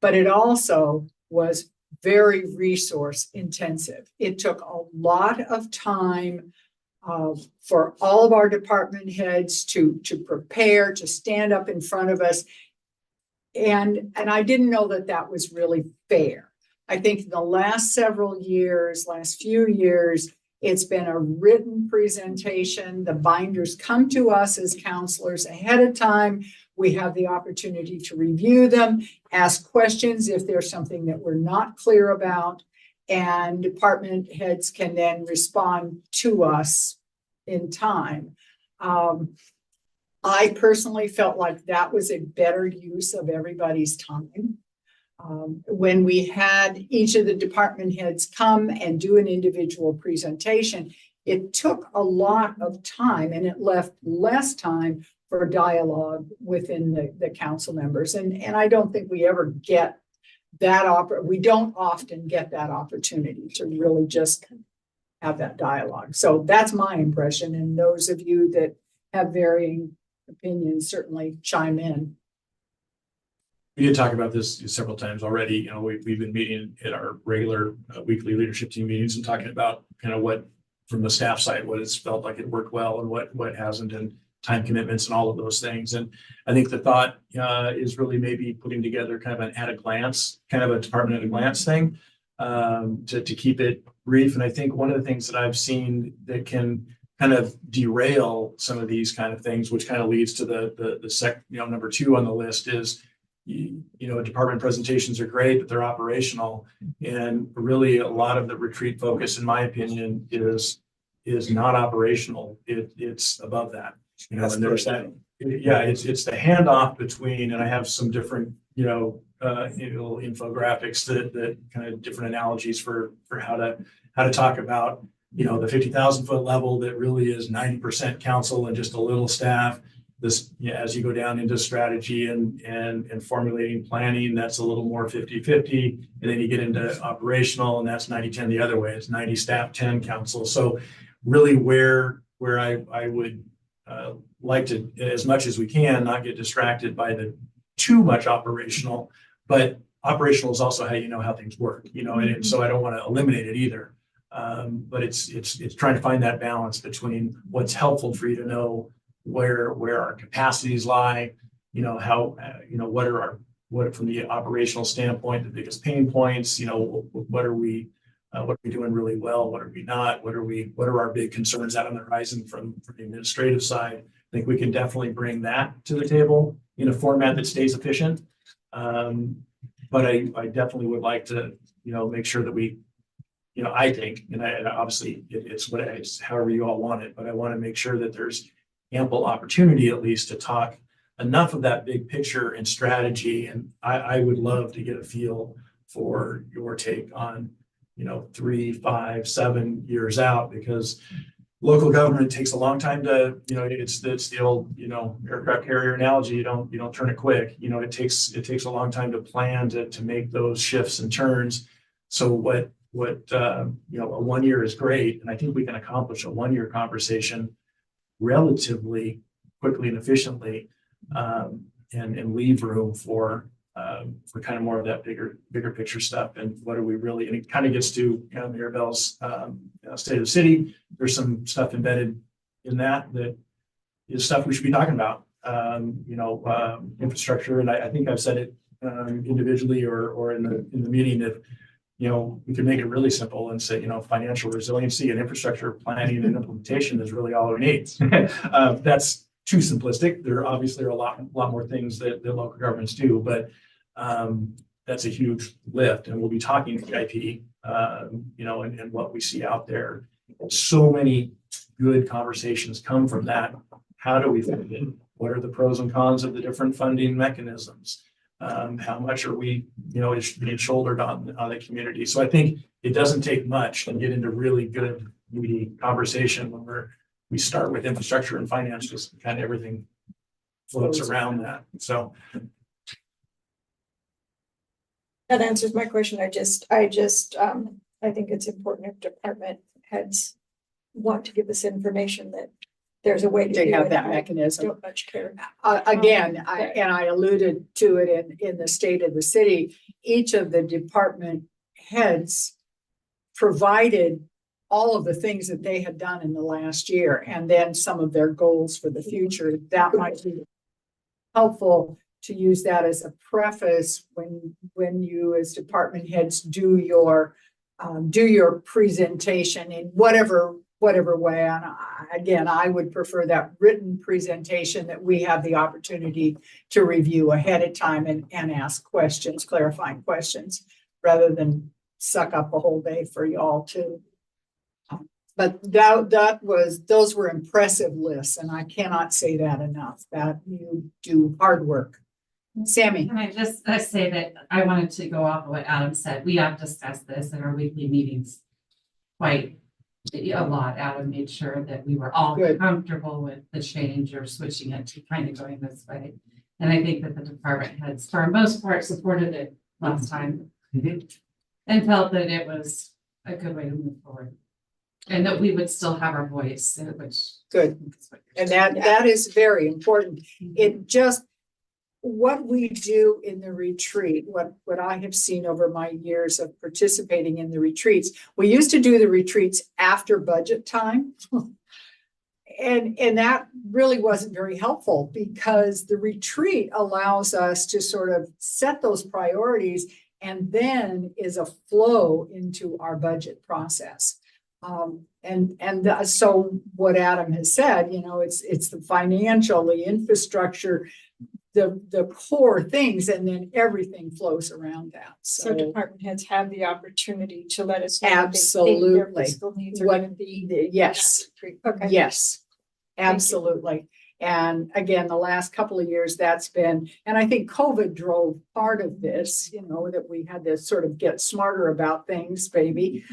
but it also was very resource intensive. It took a lot of time for all of our department heads to prepare, to stand up in front of us. And I didn't know that was really fair. I think in the last few years, It's been a written presentation. The binders come to us as counselors ahead of time. We have the opportunity to review them, ask questions if there's something that we're not clear about, and department heads can then respond to us in time. I personally felt like that was a better use of everybody's time. When we had each of the department heads come and do an individual presentation, it took a lot of time and it left less time for dialogue within the council members. And I don't think we ever get that we don't often get that opportunity to really just have that dialogue. So that's my impression. And those of you that have varying opinions certainly chime in. We did talk about this several times already. You know, we've been meeting at our regular weekly leadership team meetings and talking about kind of what, from the staff side, what has felt like it worked well and what hasn't, and time commitments and all of those things. And I think the thought is really maybe putting together kind of an at a glance, kind of a department at a glance thing to keep it brief. And I think one of the things that I've seen that can kind of derail some of these kind of things, which kind of leads to the number 2 on the list is, department presentations are great, but they're operational. And really a lot of the retreat focus, in my opinion, is not operational. It's above that, and there's that. Yeah, it's the handoff between, and I have some different, little infographics that kind of different analogies for how to talk about, the 50,000 foot level that really is 90% council and just a little staff. This, as you go down into strategy and formulating planning, that's a little more 50-50. And then you get into operational, and that's 90-10 the other way. It's 90 staff, 10 council. So really where I would like to, as much as we can, not get distracted by the too much operational, but operational is also how you know how things work, and so I don't want to eliminate it either. But it's trying to find that balance between what's helpful for you to know where our capacities lie, how, what from the operational standpoint, the biggest pain points, what are we doing really well? What are we not? What are our big concerns out on the horizon from the administrative side? I think we can definitely bring that to the table in a format that stays efficient. But I definitely would like to, make sure that we, I think, and obviously it's however you all want it, but I want to make sure that there's ample opportunity at least to talk enough of that big picture and strategy. And I would love to get a feel for your take on, 3, 5, 7 years out, because local government takes a long time to, it's the old, aircraft carrier analogy. You don't turn it quick. It takes a long time to plan to make those shifts and turns. So what a 1 year is great. And I think we can accomplish a 1 year conversation relatively quickly and efficiently, and leave room for kind of more of that bigger picture stuff. And what are we really, and it kind of gets to Mirabelle's state of the city. There's some stuff embedded in that is stuff we should be talking about, infrastructure. And I think I've said it individually or in the meeting that, we can make it really simple and say, financial resiliency and infrastructure planning and implementation is really all we need. That's too simplistic. There obviously are a lot more things that local governments do, but that's a huge lift. And we'll be talking CIP, and what we see out there. So many good conversations come from that. How do we fit it in? What are the pros and cons of the different funding mechanisms? How much are we, is being shouldered on the community? So I think it doesn't take much to get into really good, meaty conversation when we start with infrastructure and finance, just kind of everything floats around that. So that answers my question. I think it's important if department heads want to give us information that there's a way to do have it. that I mechanism. don't much care. Again, I alluded to it in the state of the city. Each of the department heads provided all of the things that they had done in the last year, and then some of their goals for the future. That might be helpful to use that as a preface when you as department heads do your do your presentation in whatever way. And again, I would prefer that written presentation that we have the opportunity to review ahead of time and ask questions, clarifying questions, rather than suck up a whole day for y'all to. But those were impressive lists, and I cannot say that enough, that you do hard work. Sammy. Can I just say that I wanted to go off of what Adam said. We have discussed this in our weekly meetings quite a lot. Adam made sure that we were all Good. comfortable with the change or switching it to kind of going this way. And I think that the department heads, for the most part, supported it last time and felt that it was a good way to move forward. And that we would still have our voice, which. Good. And that is very important. It just, what we do in the retreat, what I have seen over my years of participating in the retreats, we used to do the retreats after budget time. And that really wasn't very helpful, because the retreat allows us to sort of set those priorities and then is a flow into our budget process. So what Adam has said, you know, it's the financial, the infrastructure, the core things, and then everything flows around that. So department heads have the opportunity to let us know what they think Absolutely. their fiscal needs are What- going to be. Yes, Okay. yes, absolutely. And again, the last couple of years that's been, and I think COVID drove part of this, you know, that we had to sort of get smarter about things, baby.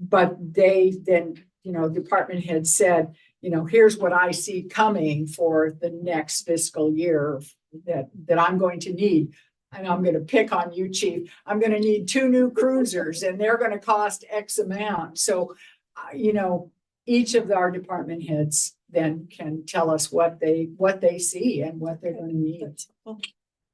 But they then, you know, department head said, you know, here's what I see coming for the next fiscal year that I'm going to need. And I'm going to pick on you, chief. I'm going to need 2 new cruisers, and they're going to cost X amount. So, you know, each of our department heads then can tell us what they see and what they're going to need.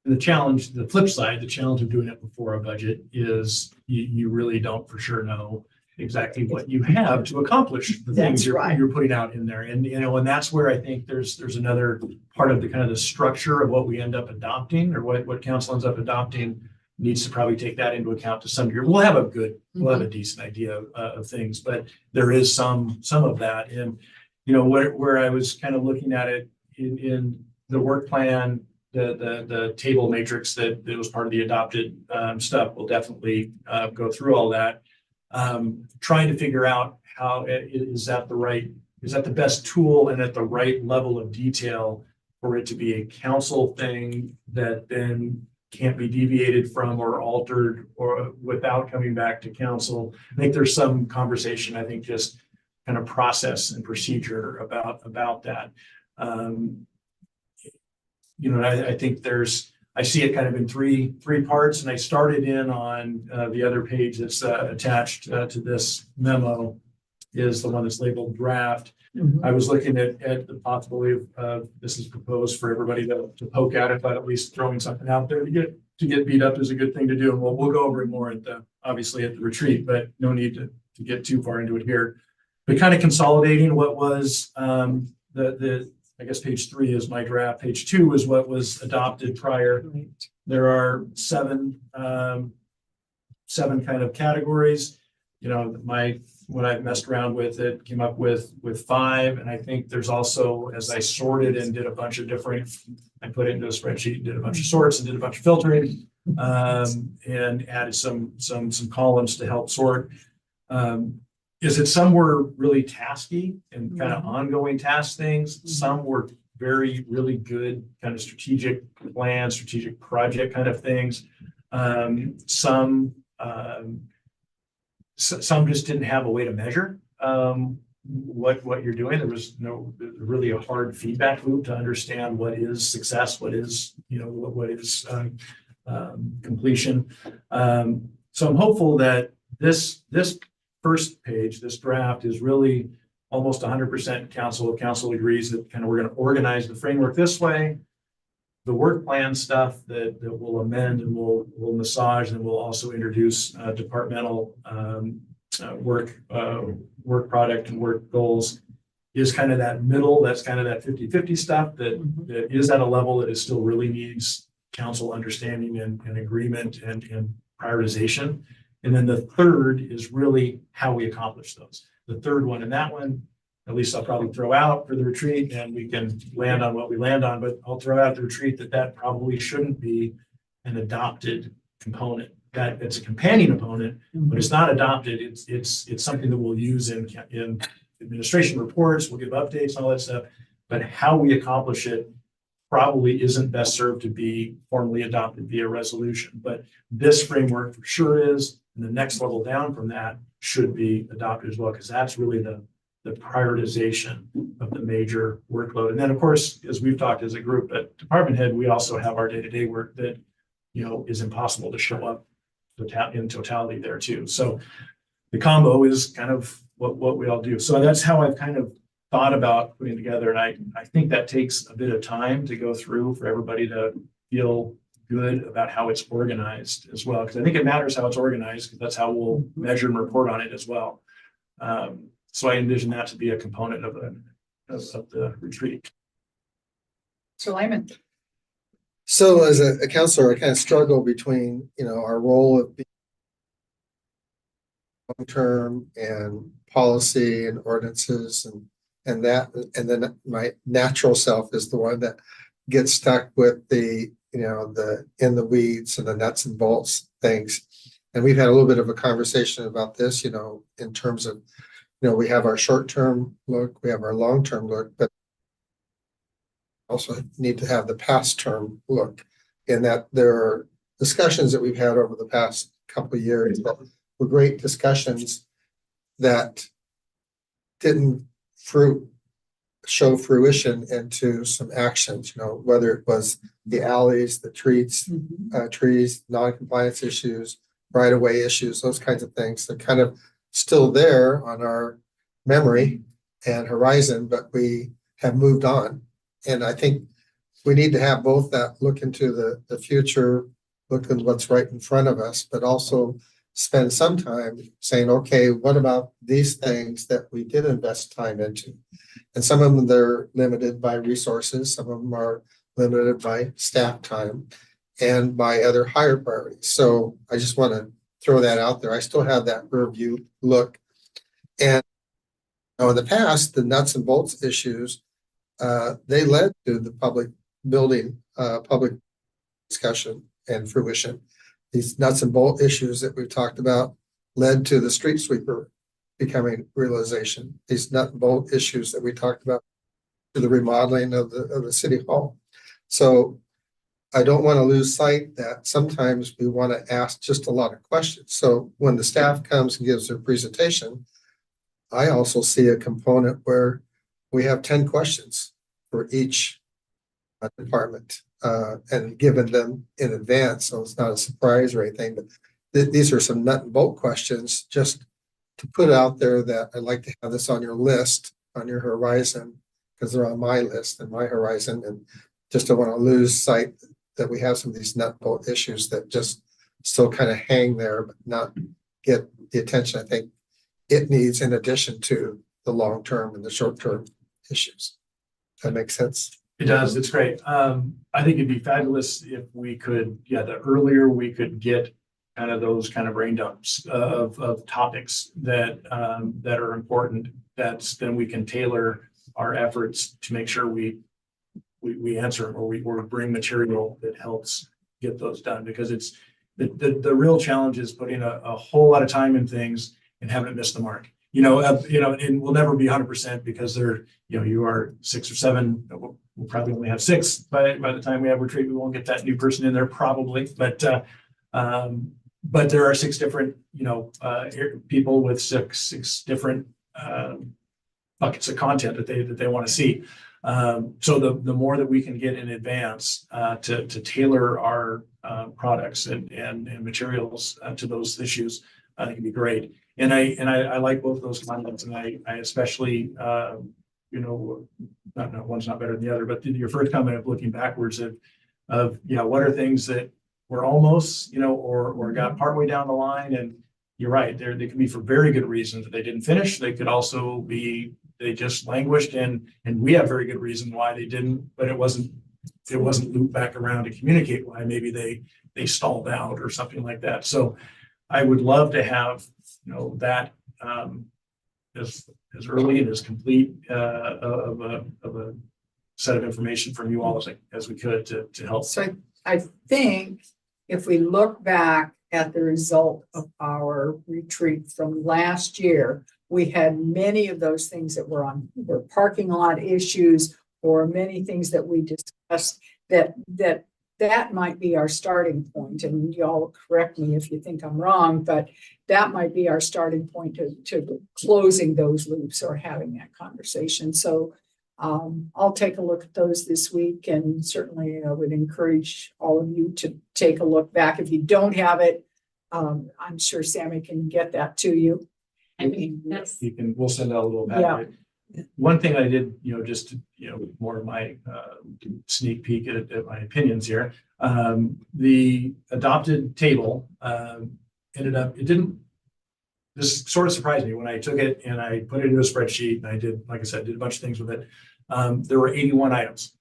The challenge, the flip side, the challenge of doing it before a budget is you really don't for sure know exactly what you have to accomplish the things That's right. you're putting out in there. And, you know, and that's where I think there's another part of the kind of the structure of what we end up adopting, or what council ends up adopting, needs to probably take that into account to some degree. We'll have a decent idea of things, but there is some of that. And, you know, where I was kind of looking at it in the work plan, the table matrix that was part of the adopted stuff, we'll definitely go through all that. Trying to figure out how is that the best tool and at the right level of detail for it to be a council thing that then can't be deviated from or altered or without coming back to council. I think there's some conversation, I think, just kind of process and procedure about that. You know, I think I see it kind of in three parts, and I started in on the other page that's attached to this memo is the one that's labeled draft. I was looking at the possibility of this is proposed for everybody to poke at it, but at least throwing something out there to get beat up is a good thing to do. And we'll go over it more obviously at the retreat, but no need to get too far into it here. But kind of consolidating what was I guess page 3 is my draft. Page 2 is what was adopted prior. There are 7 kind of categories. You know, when I messed around with it, came up with 5. And I think there's also, as I sorted and did a bunch of different, I put it into a spreadsheet, did a bunch of sorts and did a bunch of filtering, and added some columns to help sort. Is it some were really tasky and kind of ongoing task things? Some were really good kind of strategic plan, strategic project kind of things. Some just didn't have a way to measure what you're doing. There was no really a hard feedback loop to understand what is success, what is, you know, what is completion. So I'm hopeful that this first page, this draft, is really almost 100% council. Council agrees that kind of we're going to organize the framework this way. The work plan stuff that we'll amend and we'll massage, and we'll also introduce departmental work product and work goals is kind of that middle. That's kind of that 50-50 stuff that is at a level that it still really needs council understanding and agreement and prioritization. And then the third is really how we accomplish those. The third one and that one, at least I'll probably throw out for the retreat and we can land on what we land on, but I'll throw out the retreat that probably shouldn't be an adopted component. That it's a companion component, but it's not adopted. It's something that we'll use in administration reports. We'll give updates and all that stuff, but how we accomplish it probably isn't best served to be formally adopted via resolution. But this framework for sure is, and the next level down from that should be adopted as well, because that's really the prioritization of the major workload. And then, of course, as we've talked as a group at department head, we also have our day-to-day work that, is impossible to show up in totality there too. So the combo is kind of what we all do. So that's how I've kind of thought about putting together. And I think that takes a bit of time to go through for everybody to feel good about how it's organized as well. Because I think it matters how it's organized, because that's how we'll measure and report on it as well. So I envision that to be a component of the retreat. So Lyman. So as a counselor, I kind of struggle between, our role of being long-term and policy and ordinances and then my natural self is the one that gets stuck with the in the weeds and the nuts and bolts things. And we've had a little bit of a conversation about this, in terms of, we have our short-term look, we have our long-term look, but also need to have the past term look, in that there are discussions that we've had over the past couple of years that were great discussions that didn't show fruition into some actions, whether it was the alleys, the trees, non-compliance issues, right-of-way issues, those kinds of things. They're kind of still there on our memory and horizon, but we have moved on. And I think we need to have both that look into the future, look at what's right in front of us, but also spend some time saying, okay, what about these things that we did invest time into? And some of them, they're limited by resources. Some of them are limited by staff time and by other higher priorities. So I just want to throw that out there. I still have that review look. And in the past, the nuts and bolts issues, they led to the public discussion and fruition. These nuts and bolt issues that we've talked about led to the street sweeper becoming realization. These nut and bolt issues that we talked about to the remodeling of the city hall. So I don't want to lose sight that sometimes we want to ask just a lot of questions. So when the staff comes and gives their presentation, I also see a component where we have 10 questions for each department and given them in advance. So it's not a surprise or anything, but these are some nut and bolt questions just to put out there that I'd like to have this on your list, on your horizon, because they're on my list and my horizon. And just don't want to lose sight that we have some of these nut and bolt issues that just still kind of hang there, but not get the attention I think it needs in addition to the long-term and the short-term issues. Does that make sense? It does. It's great. I think it'd be fabulous if we could, the earlier we could get kind of those kind of brain dumps of topics that are important, then we can tailor our efforts to make sure we answer or bring material that helps get those done, because it's the real challenge is putting a whole lot of time in things and having it miss the mark. And we'll never be 100% because you are 6 or 7. We'll probably only have 6 by the time we have retreat. We won't get that new person in there probably, but there are 6 different people with six different buckets of content that they want to see. So the more that we can get in advance to tailor our products and materials to those issues, I think it'd be great. And I like both of those comments, and I especially one's not better than the other, but your first comment of looking backwards of what are things that were almost or got partway down the line, and you're right, they can be for very good reasons that they didn't finish. They could also be they just languished, and we have very good reason why they didn't, but it wasn't looped back around to communicate why maybe they stalled out or something like that. So I would love to have, that, as early and as complete, of a set of information from you all as we could to help. So I think if we look back at the result of our retreat from last year, we had many of those things that were parking lot issues or many things that we discussed that might be our starting point. And y'all correct me if you think I'm wrong, but that might be our starting point to closing those loops or having that conversation. So I'll take a look at those this week, and certainly I would encourage all of you to take a look back. If you don't have it, I'm sure Sammy can get that to you. I mean, that's, We'll send out a little packet. One thing I did, just to, more of my sneak peek at my opinions here. The adopted table ended up, this sort of surprised me when I took it and I put it into a spreadsheet, and I did, like I said, did a bunch of things with it. There were 81 items.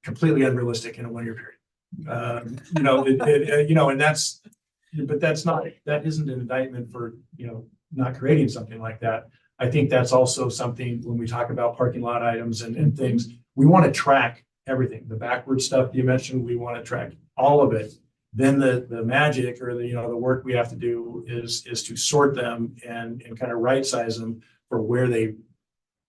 Completely unrealistic in a 1-year period. And that isn't an indictment for, not creating something like that. I think that's also something when we talk about parking lot items and things, we want to track everything. The backward stuff you mentioned, we want to track all of it. Then the magic or the work we have to do is to sort them and kind of right size them for where they,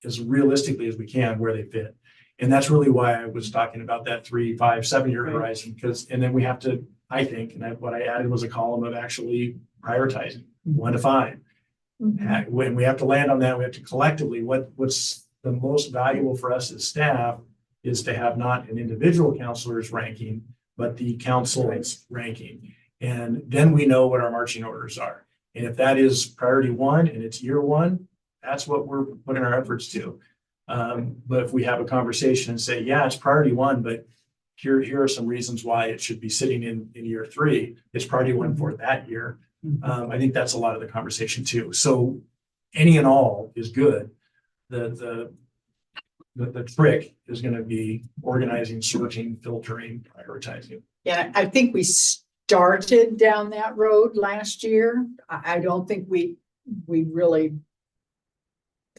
as realistically as we can, where they fit. And that's really why I was talking about that 3, 5, 7-year horizon, and then we have to, I think, what I added was a column of actually prioritizing 1 to 5. When we have to land on that, we have to collectively, what's the most valuable for us as staff is to have not an individual counselor's ranking, but the council's ranking. And then we know what our marching orders are. And if that is priority 1 and it's year 1, that's what we're putting our efforts to. But if we have a conversation and say, yeah, it's priority 1, but here are some reasons why it should be sitting in year 3, it's priority 1 for that year. I think that's a lot of the conversation too. So any and all is good. The trick is going to be organizing, sorting, filtering, prioritizing. Yeah, I think we started down that road last year. I don't think we really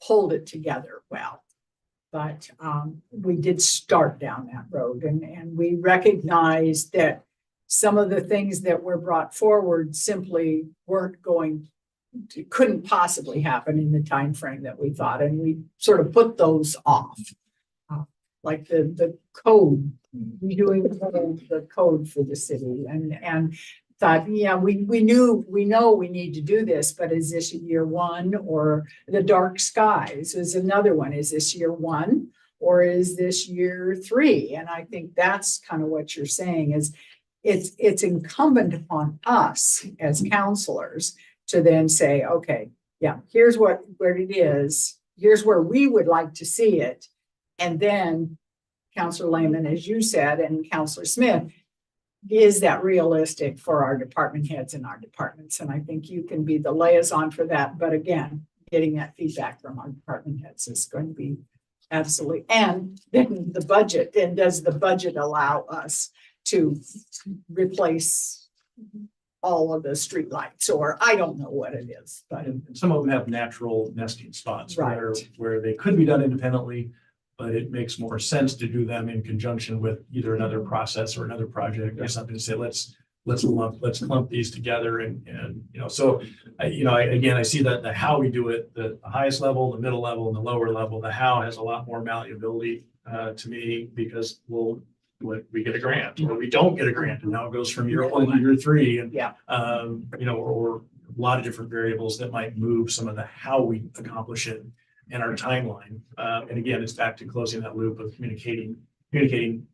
pulled it together well, but we did start down that road, and we recognized that some of the things that were brought forward simply couldn't possibly happen in the time frame that we thought, and we sort of put those off. Like the code, redoing the code for the city, and thought, yeah, we know we need to do this, but is this year 1? Or the dark skies is another one. Is this year 1 or is this year 3? And I think that's kind of what you're saying is it's incumbent upon us as counselors to then say, okay, yeah, here's where it is. Here's where we would like to see it. And then Counselor Lehman, as you said, and Counselor Smith, is that realistic for our department heads and our departments? And I think you can be the liaison for that. But again, getting that feedback from our department heads is going to be absolutely. And then the budget, and does the budget allow us to replace all of the streetlights, or I don't know what it is, but And some of them have natural nesting spots Right. where they could be done independently, but it makes more sense to do them in conjunction with either another process or another project or something to say, let's clump these together. And so I see that the how we do it, the highest level, the middle level, and the lower level. The how has a lot more malleability to me, because we get a grant or we don't get a grant, and now it goes from year 1 to year 3, and Yeah. or a lot of different variables that might move some of the how we accomplish it and our timeline. And again, it's back to closing that loop of communicating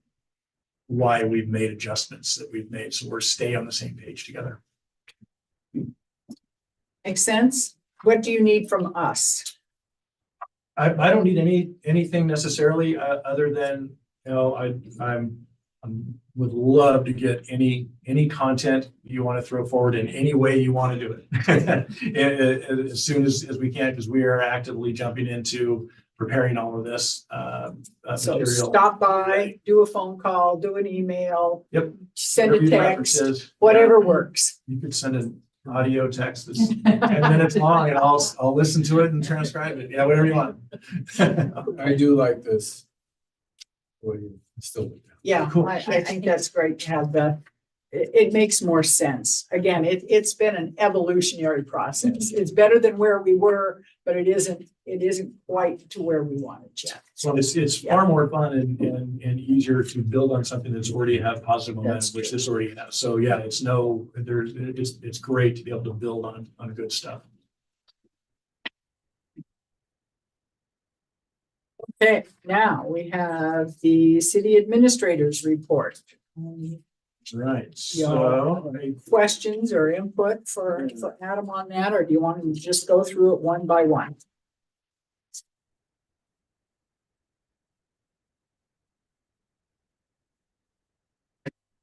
why we've made adjustments that we've made, so we're stay on the same page together. makes sense. What do you need from us? I don't need anything necessarily other than, I would love to get any content you want to throw forward in any way you want to do it. As soon as we can, because we are actively jumping into preparing all of this, So material. stop by, do a phone call, do an email. Yep. Send Whatever a your text, preference is. whatever works. You could send an audio text that's 10 minutes long and I'll listen to it and transcribe it. Yeah, whatever you want. I do like this. Well, you still. do. Yeah, Cool. I think that's great to have it makes more sense. Again, it's been an evolutionary process. It's better than where we were, but it isn't quite to where we wanted yet. So it's far more fun and easier to build on something that's already have positive momentum, which this already has. So yeah, it's great to be able to build on good stuff. Okay, now we have the city administrator's report. Right, Y'all so have any questions or input for Adam on that, or do you want to just go through it one by one?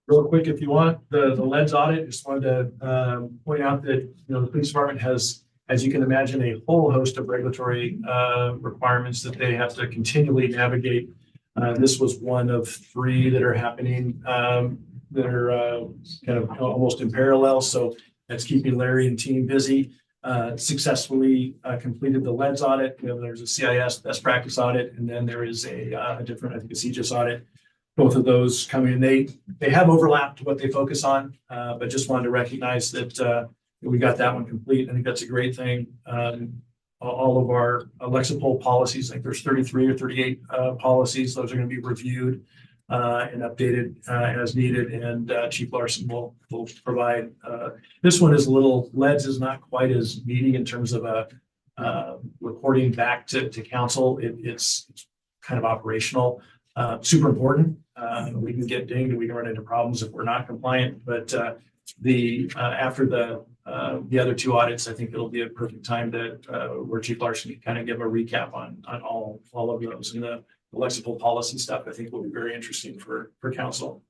real quick, if you want, the LEDS audit, just wanted to point out that, the police department has, as you can imagine, a whole host of regulatory requirements that they have to continually navigate. This was one of 3 that are happening that are kind of almost in parallel. So that's keeping Larry and team busy. Successfully completed the LEDS audit. There's a CIS best practice audit, and then there is a different, I think, a CGIS audit. Both of those coming, they have overlapped what they focus on, but just wanted to recognize that we got that one complete. I think that's a great thing. All of our Lexipol policies, I think there's 33 or 38 policies. Those are going to be reviewed and updated as needed. And Chief Larson will provide. This one is a little, LEDS is not quite as meaty in terms of reporting back to council. It's kind of operational, super important. We can get dinged and we can run into problems if we're not compliant. But after the other 2 audits, I think it'll be a perfect time where Chief Larson can kind of give a recap on all of those. And the Lexipol policy stuff, I think, will be very interesting for council.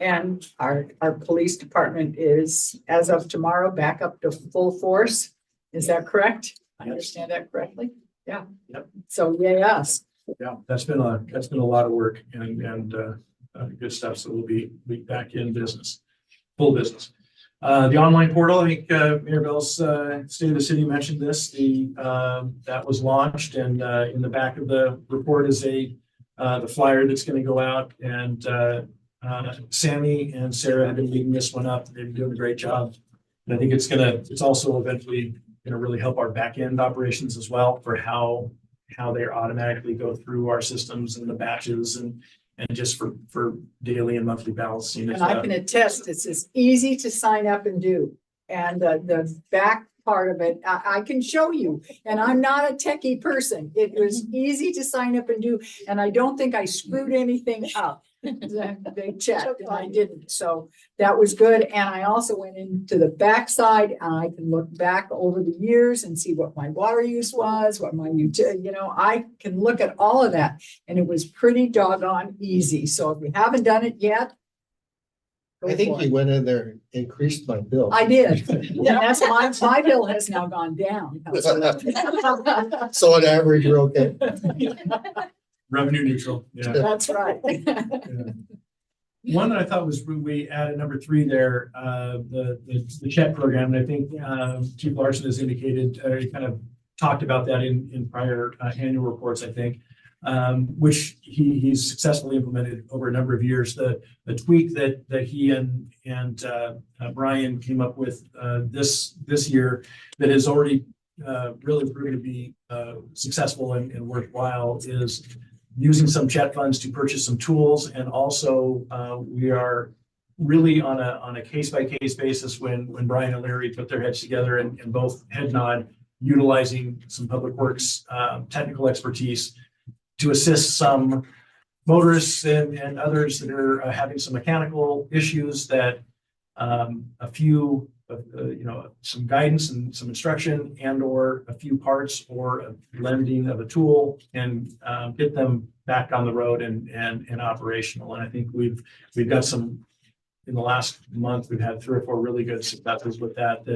And our police department is, as of tomorrow, back up to full force. Is that correct? I understand that correctly? Yeah. Yep. So, yes. Yeah, that's been a lot of work and good stuff. So we'll be back in business, full business. The online portal, I think Mayor Bell's State of the City mentioned this. That was launched, and in the back of the report is the flyer that's going to go out. And Sammy and Sarah have been leading this one up. They've been doing a great job. And I think it's also eventually going to really help our back end operations as well for how they automatically go through our systems and the batches and just for daily and monthly balancing. And I can attest, it's as easy to sign up and do. And the back part of it, I can show you. And I'm not a techie person. It was easy to sign up and do. And I don't think I screwed anything up. They checked and I didn't. So that was good. And I also went into the backside and I can look back over the years and see what my water use was, what my I can look at all of that. And it was pretty doggone easy. So if you haven't done it yet, I think you went in there and increased my bill. I did. And that's why my bill has now gone down. So on average, you're okay. Revenue neutral. Yeah. That's right. One that I thought was we added number 3 there, the CHET program. And I think Chief Larson has indicated, he kind of talked about that in prior annual reports, I think, which he's successfully implemented over a number of years. The tweak that he and Brian came up with this year that has already really proven to be successful and worthwhile is using some CHET funds to purchase some tools. And also we are really on a case-by-case basis when Brian and Larry put their heads together and both head nod, utilizing some public works technical expertise to assist some motorists and others that are having some mechanical issues that a few some guidance and some instruction and or a few parts or a lending of a tool and get them back on the road and operational. And I think we've got some in the last month. We've had 3 or 4 really good successes with that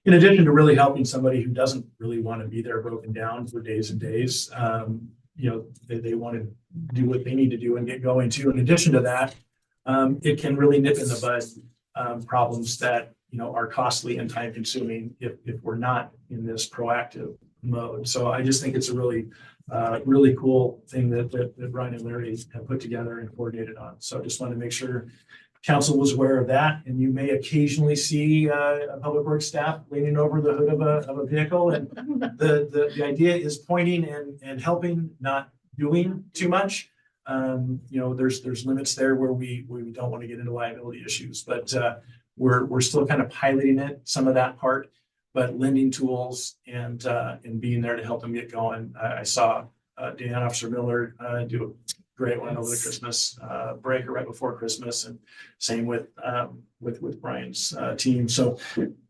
in addition to really helping somebody who doesn't really want to be there broken down for days and days, they want to do what they need to do and get going too. In addition to that, it can really nip in the bud problems that, are costly and time consuming if we're not in this proactive mode. So I just think it's a really cool thing that Brian and Larry have put together and coordinated on. So I just wanted to make sure council was aware of that, and you may occasionally see a public works staff leaning over the hood of a vehicle. And the idea is pointing and helping, not doing too much. There's limits there where we don't want to get into liability issues, but we're still kind of piloting it, some of that part, but lending tools and being there to help them get going. I saw Dan Officer Miller do a great one over the Christmas break or right before Christmas, and same with Brian's team. So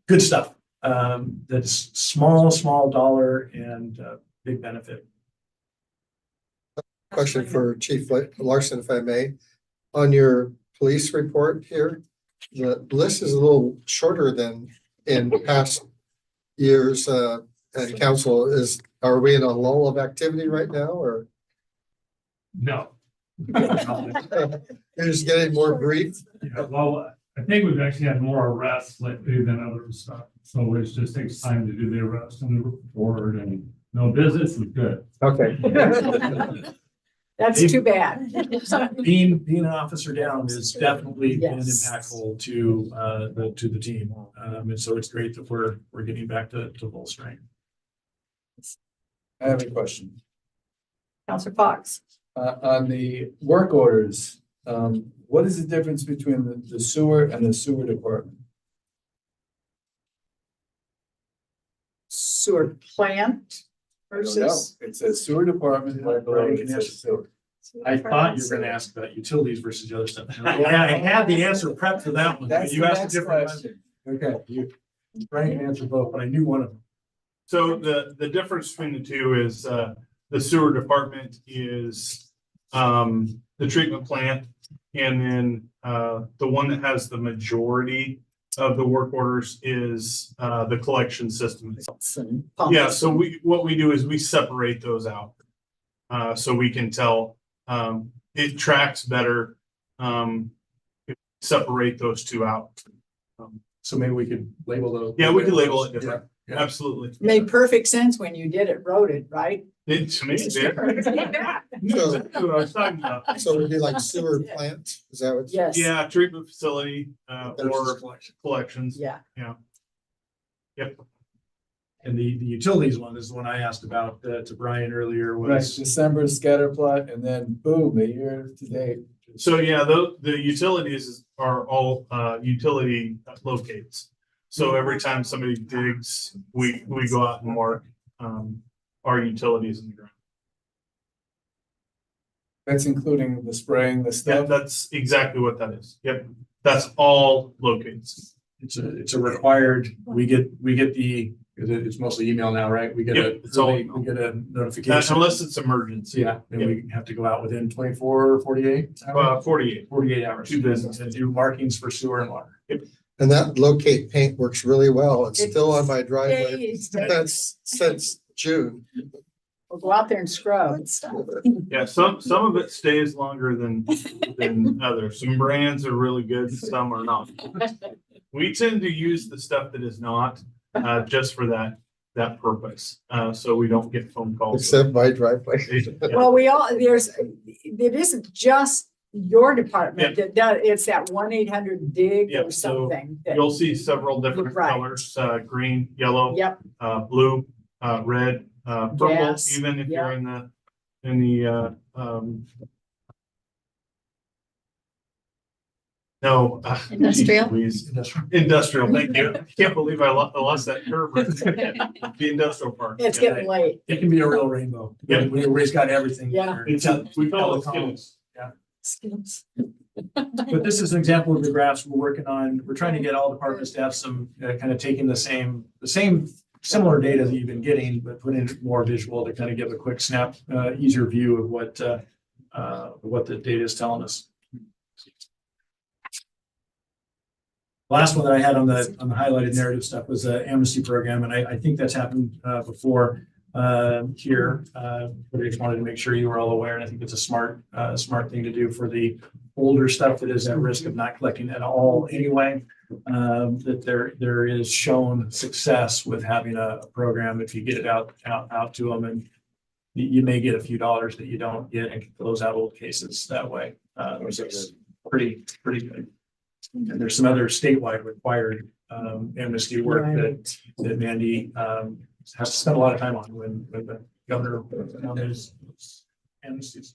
good stuff. That's small dollar and big benefit. Question for Chief Larson, if I may. On your police report here, the list is a little shorter than in past years. And council, are we in a lull of activity right now, or? No. You're just getting more brief? Yeah, well, I think we've actually had more arrests lately than other stuff. So it just takes time to do the arrest and the report, and no, business is good. Okay. That's too bad. Being an officer down has definitely been Yes. impactful to the team. And so it's great that we're getting back to full strength. I have a question. Counselor Fox. On the work orders, what is the difference between the sewer and the sewer department? Sewer plant I don't know. versus. It says sewer department, but below it says sewer. I thought you were going to ask about utilities versus the other stuff. I had the answer prepped for that one. That's You the asked a next different question. one. Okay, Brian can answer both, but I knew one of them. So the difference between the two is, the sewer department is, the treatment plant. And then, the one that has the majority of the work orders is, the collection system. Yeah, so what we do is we separate those out. So we can tell, it tracks better, separate those two out. So maybe we could label those. Yeah, we could label it different. Yeah. Absolutely. Made perfect sense when you wrote it, right? To me, it did. So, That's what I was talking about. so it'd be like sewer plant, is that what? Yes. Yeah, treatment facility, Versus or collection. collections. Yeah. Yep. And the utilities one is the one I asked about to Brian earlier Right, was. December scatter plot, and then boom, a year to date. So yeah, the utilities are all utility locates. So every time somebody digs, we go out and mark our utilities in the ground. That's including the spraying, the Yeah, stuff. that's exactly what that is. Yep, that's all locates. It's a required, we get the, it's mostly email now, right? We get Yep, it's all email. we get a notification. Unless it's emergency. Yeah, and we have to go out within 24 or 48 hours, 48. hours. 2 business And do markings for sewer and water. And that locate paint works really well. It's It still on my driveway. stays. That's since June. We'll go out there and scrub. Yeah, some of it stays longer than others. Some brands are really good, some are not. We tend to use the stuff that is not, just for that purpose. So we don't get phone calls. Except my driveway. Yeah. Well, it isn't just your department that does, it's that 1-800-DIG Yeah, or so something. that- You'll see several different Right. colors, green, yellow, Yep, blue, red, purple, Yes, even if yeah. you're in the no. Industrial? geez, Louise. Industrial, thank you. Can't believe I lost that curve. The industrial park. it's getting late. It can be a real rainbow. Yeah. Everybody's got everything. Yeah. It's we call it skills. Skills. But this is an example of the graphs we're working on. We're trying to get all departments to have some kind of taking the same similar data that you've been getting, but putting it more visual to kind of give a quick snap, easier view of what the data is telling us. Last one that I had on the highlighted narrative stuff was the amnesty program, and I think that's happened before. here. But I just wanted to make sure you were all aware, and I think it's a smart thing to do for the older stuff that is at risk of not collecting at all anyway. That there is shown success with having a program if you get it out to them, and you may get a few dollars that you don't get and close out old cases that way. So it's pretty good. And there's some other statewide required amnesty work that Mandy has to spend a lot of time on when the governor on those amnesties.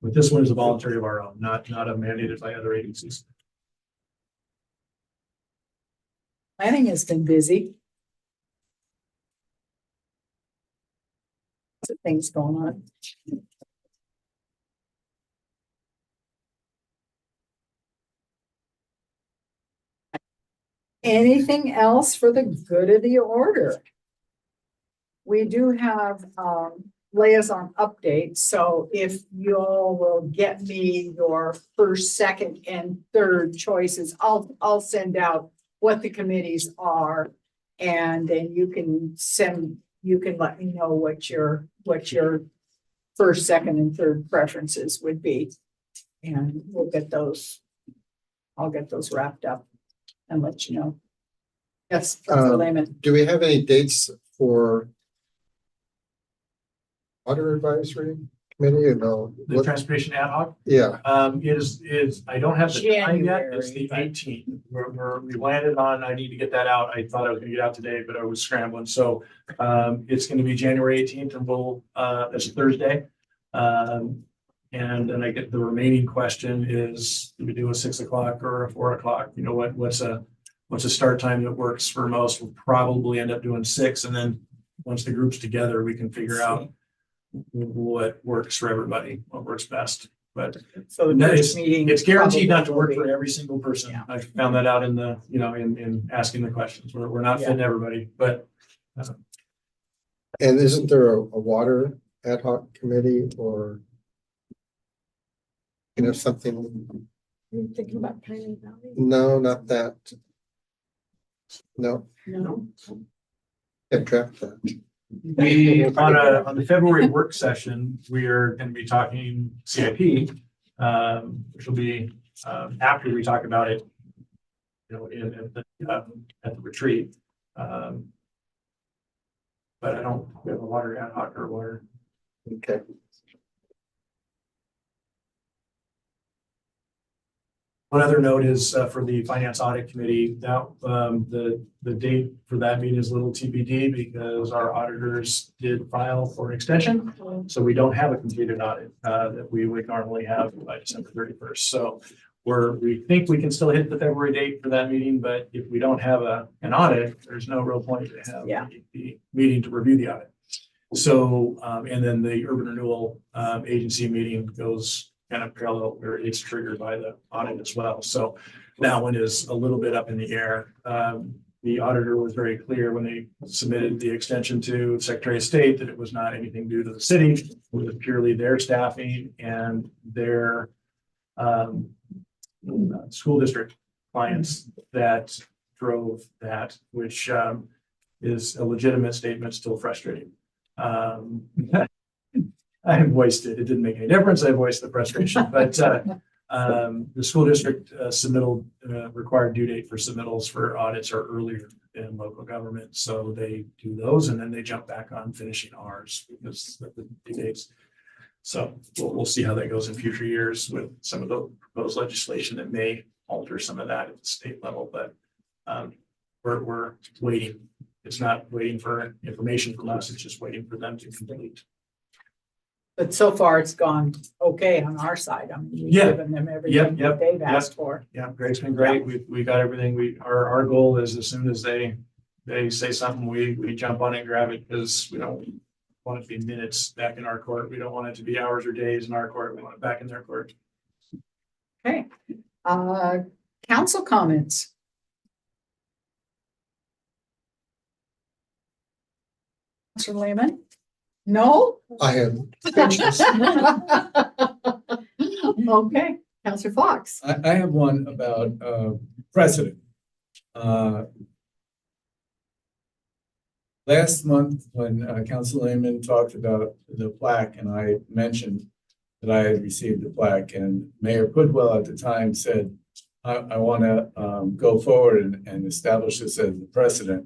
But this one is a voluntary of our own, not a mandated by other agencies. Planning has been busy. Lots of things going on. Anything else for the good of the order? We do have liaison updates, so if you all will get me your first, second, and third choices, I'll send out what the committees are, and then you can let me know what your first, second, and third preferences would be, and we'll get those. I'll get those wrapped up and let you know. Yes, Councilor Lehman. Do we have any dates for water advisory committee or no? The transportation ad hoc, Yeah, is I don't have the time yet. It's the January. 18th. We landed on, I need to get that out. I thought I was gonna get out today, but I was scrambling. So it's gonna be January 18th, and we'll that's a Thursday. And then I get the remaining question is, do we do a 6 o'clock or a 4 o'clock? You know, what's a start time that works for most? We'll probably end up doing 6, and then once the group's together, we can figure out what works for everybody, what works best. But So the no, first meeting. it's guaranteed not to work probably for every single person. Yeah. I found that out in the, in asking the questions. We're not fitting everybody, but and isn't there a water ad hoc committee or something? I'm thinking about Pioneer Valley. No, not that. No, No. can't track that. on the February work session, we're going to be talking CIP, which will be after we talk about it, at the retreat. But I don't, we have a water ad hoc or water. Okay. One other note is for the Finance Audit Committee, that the date for that meeting is a little TBD because our auditors did file for an extension. So we don't have a completed audit that we would normally have by December 31st. So we think we can still hit the February date for that meeting, but if we don't have an audit, there's no real point to have the meeting to review the audit. So, and then the Urban Renewal Agency meeting goes kind of parallel, or it's triggered by the audit as well. So that one is a little bit up in the air. The auditor was very clear when they submitted the extension to Secretary of State that it was not anything due to the city. It was purely their staffing and their school district clients that drove that, which is a legitimate statement, still frustrating. I voiced it. It didn't make any difference. I voiced the frustration, but the school district submittal required due date for submittals for audits are earlier in local government. So they do those and then they jump back on finishing ours because of the due dates. So we'll see how that goes in future years with some of the proposed legislation that may alter some of that at the state level, but we're waiting. It's not waiting for information from us. It's just waiting for them to complete. But so far it's gone okay on our side. I mean, we've Yeah. given them everything that they've asked for. Yeah, Greg's been great. We got everything. Our goal is as soon as they say something, we jump on it and grab it because we don't want it to be minutes back in our court. We don't want it to be hours or days in our court. We want it back in their court. Okay. Council comments. Mr. Lehman? No? I am. Okay, Counselor Fox. I have one about precedent. last month, when Council Lehman talked about the plaque, and I mentioned that I had received the plaque, and Mayor Pudwell at the time said, I want to go forward and establish this as the precedent.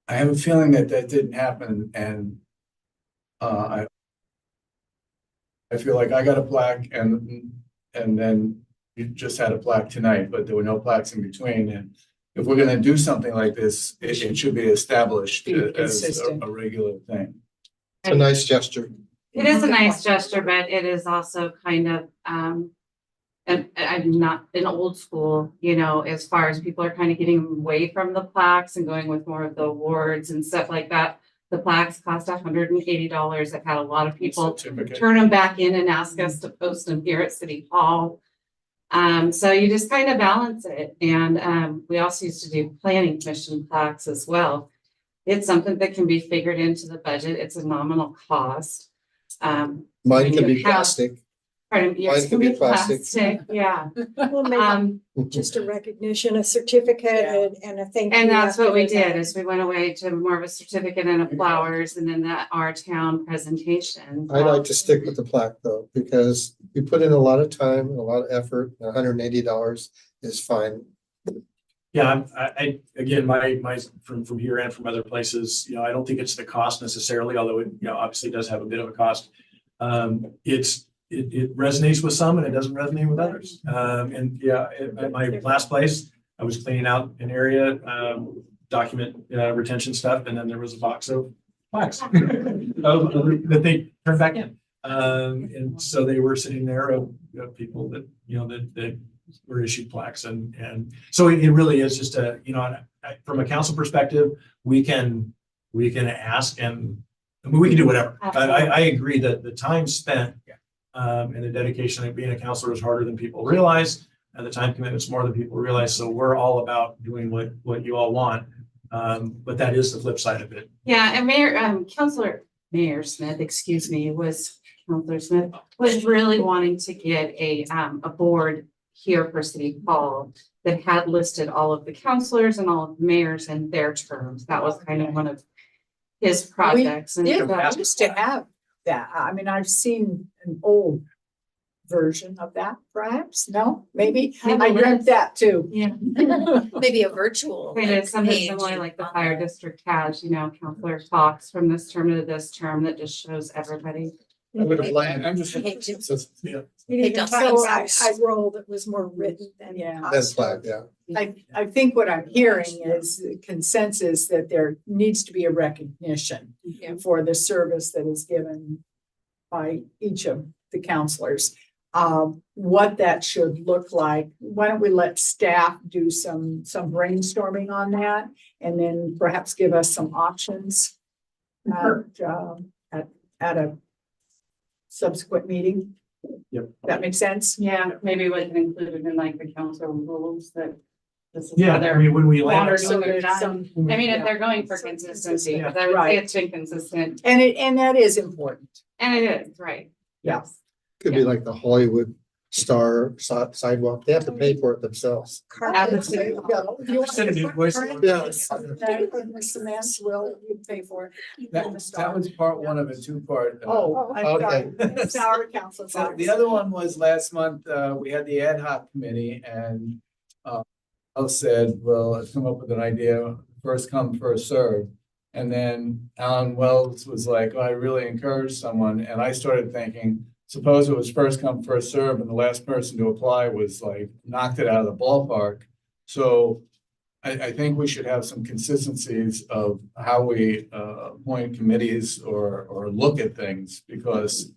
I have a feeling that didn't happen, and I feel like I got a plaque, and then you just had a plaque tonight, but there were no plaques in between. And if we're going to do something like this, it should be established Be as consistent. a regular thing. It's a nice gesture. It is a nice gesture, but it is also kind of, and I'm not an old school, you know, as far as people are kind of getting away from the plaques and going with more of the awards and stuff like that. The plaques cost $180. I've had a lot of people Certificate. turn them back in and ask us to post them here at City Hall. So you just kind of balance it. And we also used to do planning commission plaques as well. It's something that can be figured into the budget. It's a nominal cost. Mine When can you be have- plastic. Pardon, yes, Mine it can can be be plastic. plastic, yeah. Well, maybe just a recognition, a certificate and a thank you. And that's what we after the did, fact. is we went away to more of a certificate and a flowers and then our town presentation. I like to stick with the plaque though, because we put in a lot of time, and a lot of effort, $180 is fine. Yeah, I again, my from here and from other places, you know, I don't think it's the cost necessarily, although it, you know, obviously does have a bit of a cost. It resonates with some and it doesn't resonate with others. And yeah, at my last place, I was cleaning out an area, document retention stuff, and then there was a box of plaques that they turned back in. And so they were sitting there of people that, you know, that were issued plaques, and so it really is just a, you know, from a council perspective, we can ask, and I mean, we can do whatever. I agree that the time spent and the dedication of being a counselor is harder than people realize, and the time commitment's more than people realize. So we're all about doing what you all want. But that is the flip side of it. Yeah, and Counselor Smith, excuse me, Counselor Smith was really wanting to get a board here for City Hall that had listed all of the counselors and all of the mayors and their terms. That was kind of one of his projects. And Yeah, so- I used to have that. I mean, I've seen an old version of that, perhaps. No, maybe. I dreamt that too. Yeah. Maybe a virtual. Kind of like, something page similar like the on fire there. district has, you know, counselor talks from this term to this term that just shows everybody. I would have liked, I'm just. Hey, Jim. Yeah. You Hey, even Dustin. so I rolled, it was more written than. Yeah. That's plaque, yeah. I think what I'm hearing is consensus that there needs to be a recognition Yeah. for the service that is given by each of the counselors. What that should look like, why don't we let staff do some brainstorming on that, and then perhaps give us some options at a subsequent meeting? Yep. That makes sense? Yeah, maybe we can include it in like the council rules that this is Yeah, how I they're mean, when we water, land, so there's there's some- I mean, if yeah. they're going for consistency, because I would Right. say it's been consistent, And that is important. and it is, right? Yeah. Could be like the Hollywood Star sidewalk. They have to pay for it themselves. Absolutely. There you go. If you want Send an to- invoice. Yes. Cement, will you pay for it? That was part one of a two-part. Oh, I'm Okay. sorry. Sour council. So the other one was last month, we had the ad hoc committee, and Al said, well, let's come up with an idea, first come, first serve. And then Alan Wells was like, oh, I really encourage someone, and I started thinking, suppose it was first come, first serve, and the last person to apply was like, knocked it out of the ballpark. So I think we should have some consistencies of how we appoint committees or look at things, because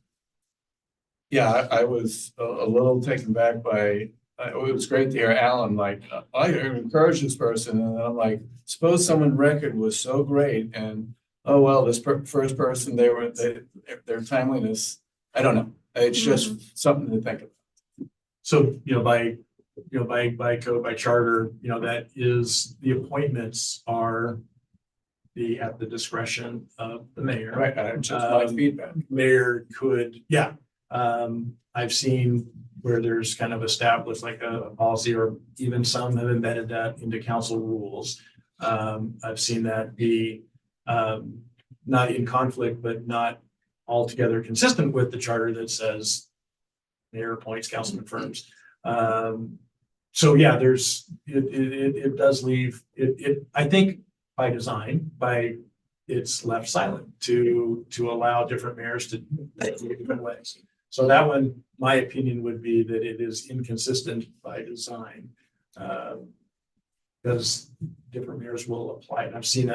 yeah, I was a little taken back by, it was great to hear Alan, like, I encourage this person, and I'm like, suppose someone record was so great, and, oh, well, this first person, their timeliness, I don't know, it's just something to think of. So, by code, by charter, that is, the appointments are at the discretion of the mayor. Right, just my feedback. Mayor could, yeah. I've seen where there's kind of established like a policy, or even some have embedded that into council rules. I've seen that be not in conflict, but not altogether consistent with the charter that says mayor appoints, council confirms. So yeah, it does leave, I think by design, it's left silent to allow different mayors to act in different ways. So that one, my opinion would be that it is inconsistent by design. Because different mayors will apply it. I've seen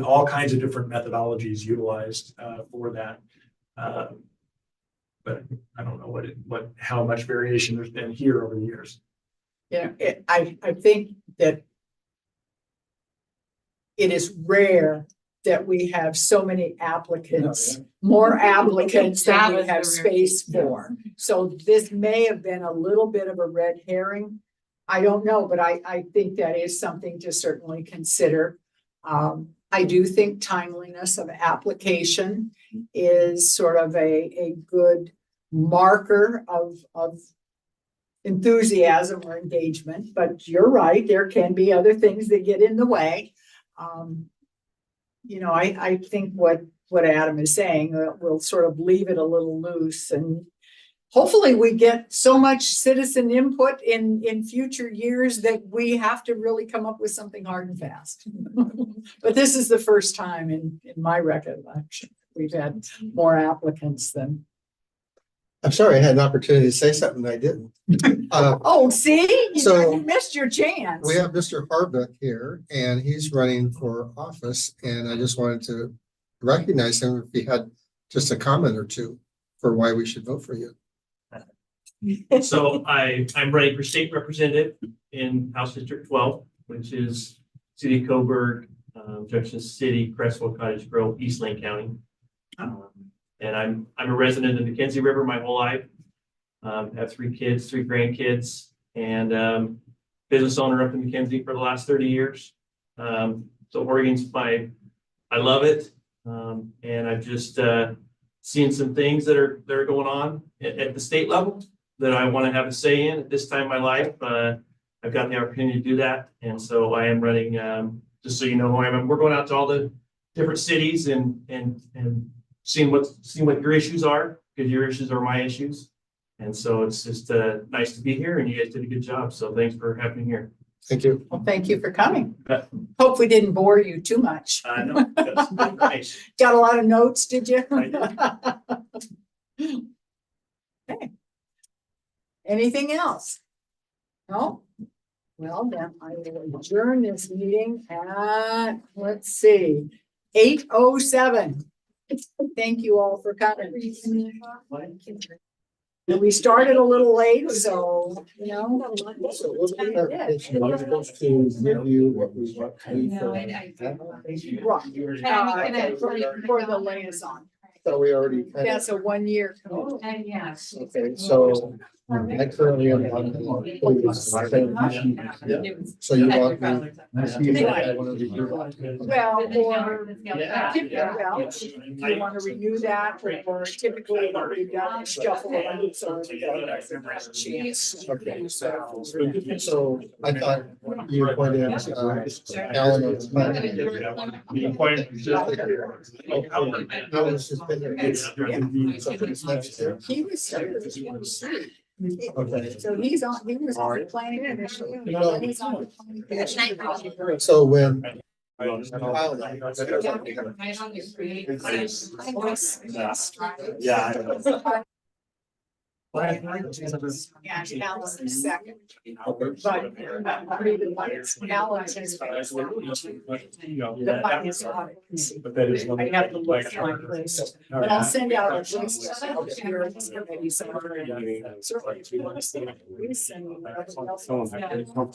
all kinds of different methodologies utilized for that. But I don't know how much variation there's been here over the years. Yeah, I think that it is rare that we have so many applicants, more applicants than we have space for. So this may have been a little bit of a red herring. I don't know, but I think that is something to certainly consider. I do think timeliness of application is sort of a good marker of enthusiasm or engagement, but you're right, there can be other things that get in the way. You know, I think what Adam is saying, we'll sort of leave it a little loose, and hopefully we get so much citizen input in future years that we have to really come up with something hard and fast. But this is the first time in my recollection, we've had more applicants than. I'm sorry, I had an opportunity to say something, I didn't. Oh, see, So- you missed your chance. We have Mr. Harbuck here, and he's running for office, and I just wanted to recognize him if he had just a comment or two for why we should vote for you. So I'm running for state representative in House District 12, which is City of Coburg, Junction City, Crestwell, Cottage Grove, East Lake County. And I'm a resident of the McKenzie River my whole life. Have 3 kids, 3 grandkids, and business owner up in McKenzie for the last 30 years. So Oregon's I love it. And I've just seen some things that are going on at the state level that I want to have a say in at this time in my life. I've gotten the opportunity to do that. And so I am running, just so you know who I am. We're going out to all the different cities and seeing what your issues are, because your issues are my issues. And so it's just nice to be here, and you guys did a good job. So thanks for having me here. Thank you. Well, thank you for coming. Hope we didn't bore you too much. No, that's nice. Got a lot of notes, did you? I Okay. Anything else? No? Well, then I will adjourn this meeting at, let's see, 8:07. Thank you all for coming. And we started a little late, so, you know. So we'll be clarification. We're supposed to review what we want to do for- For the liaison. So we already. kind of- That's a 1-year. code. And yes. Okay, so I currently am on. So you want me? Well, or you want to renew that, or typically what we've done is shuffle it. So chance. Okay, so I thought you appointed Alan as planning. Alan's just been there. So it's next year. He was here. Okay. So he was on the planning commission. And he's on the planning commission. So when. Yeah. Yeah, Alan's second. But Alan's is. The finance audit. I have to look like this, but I'll send out a list of your committees. Certainly, if you want to see it, please send me everything else. Not everyone.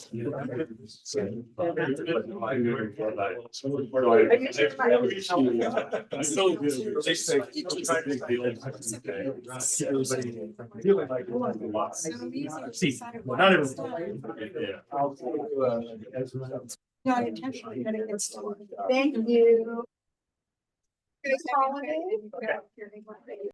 Not intentionally, but it's. Thank you. Good holiday.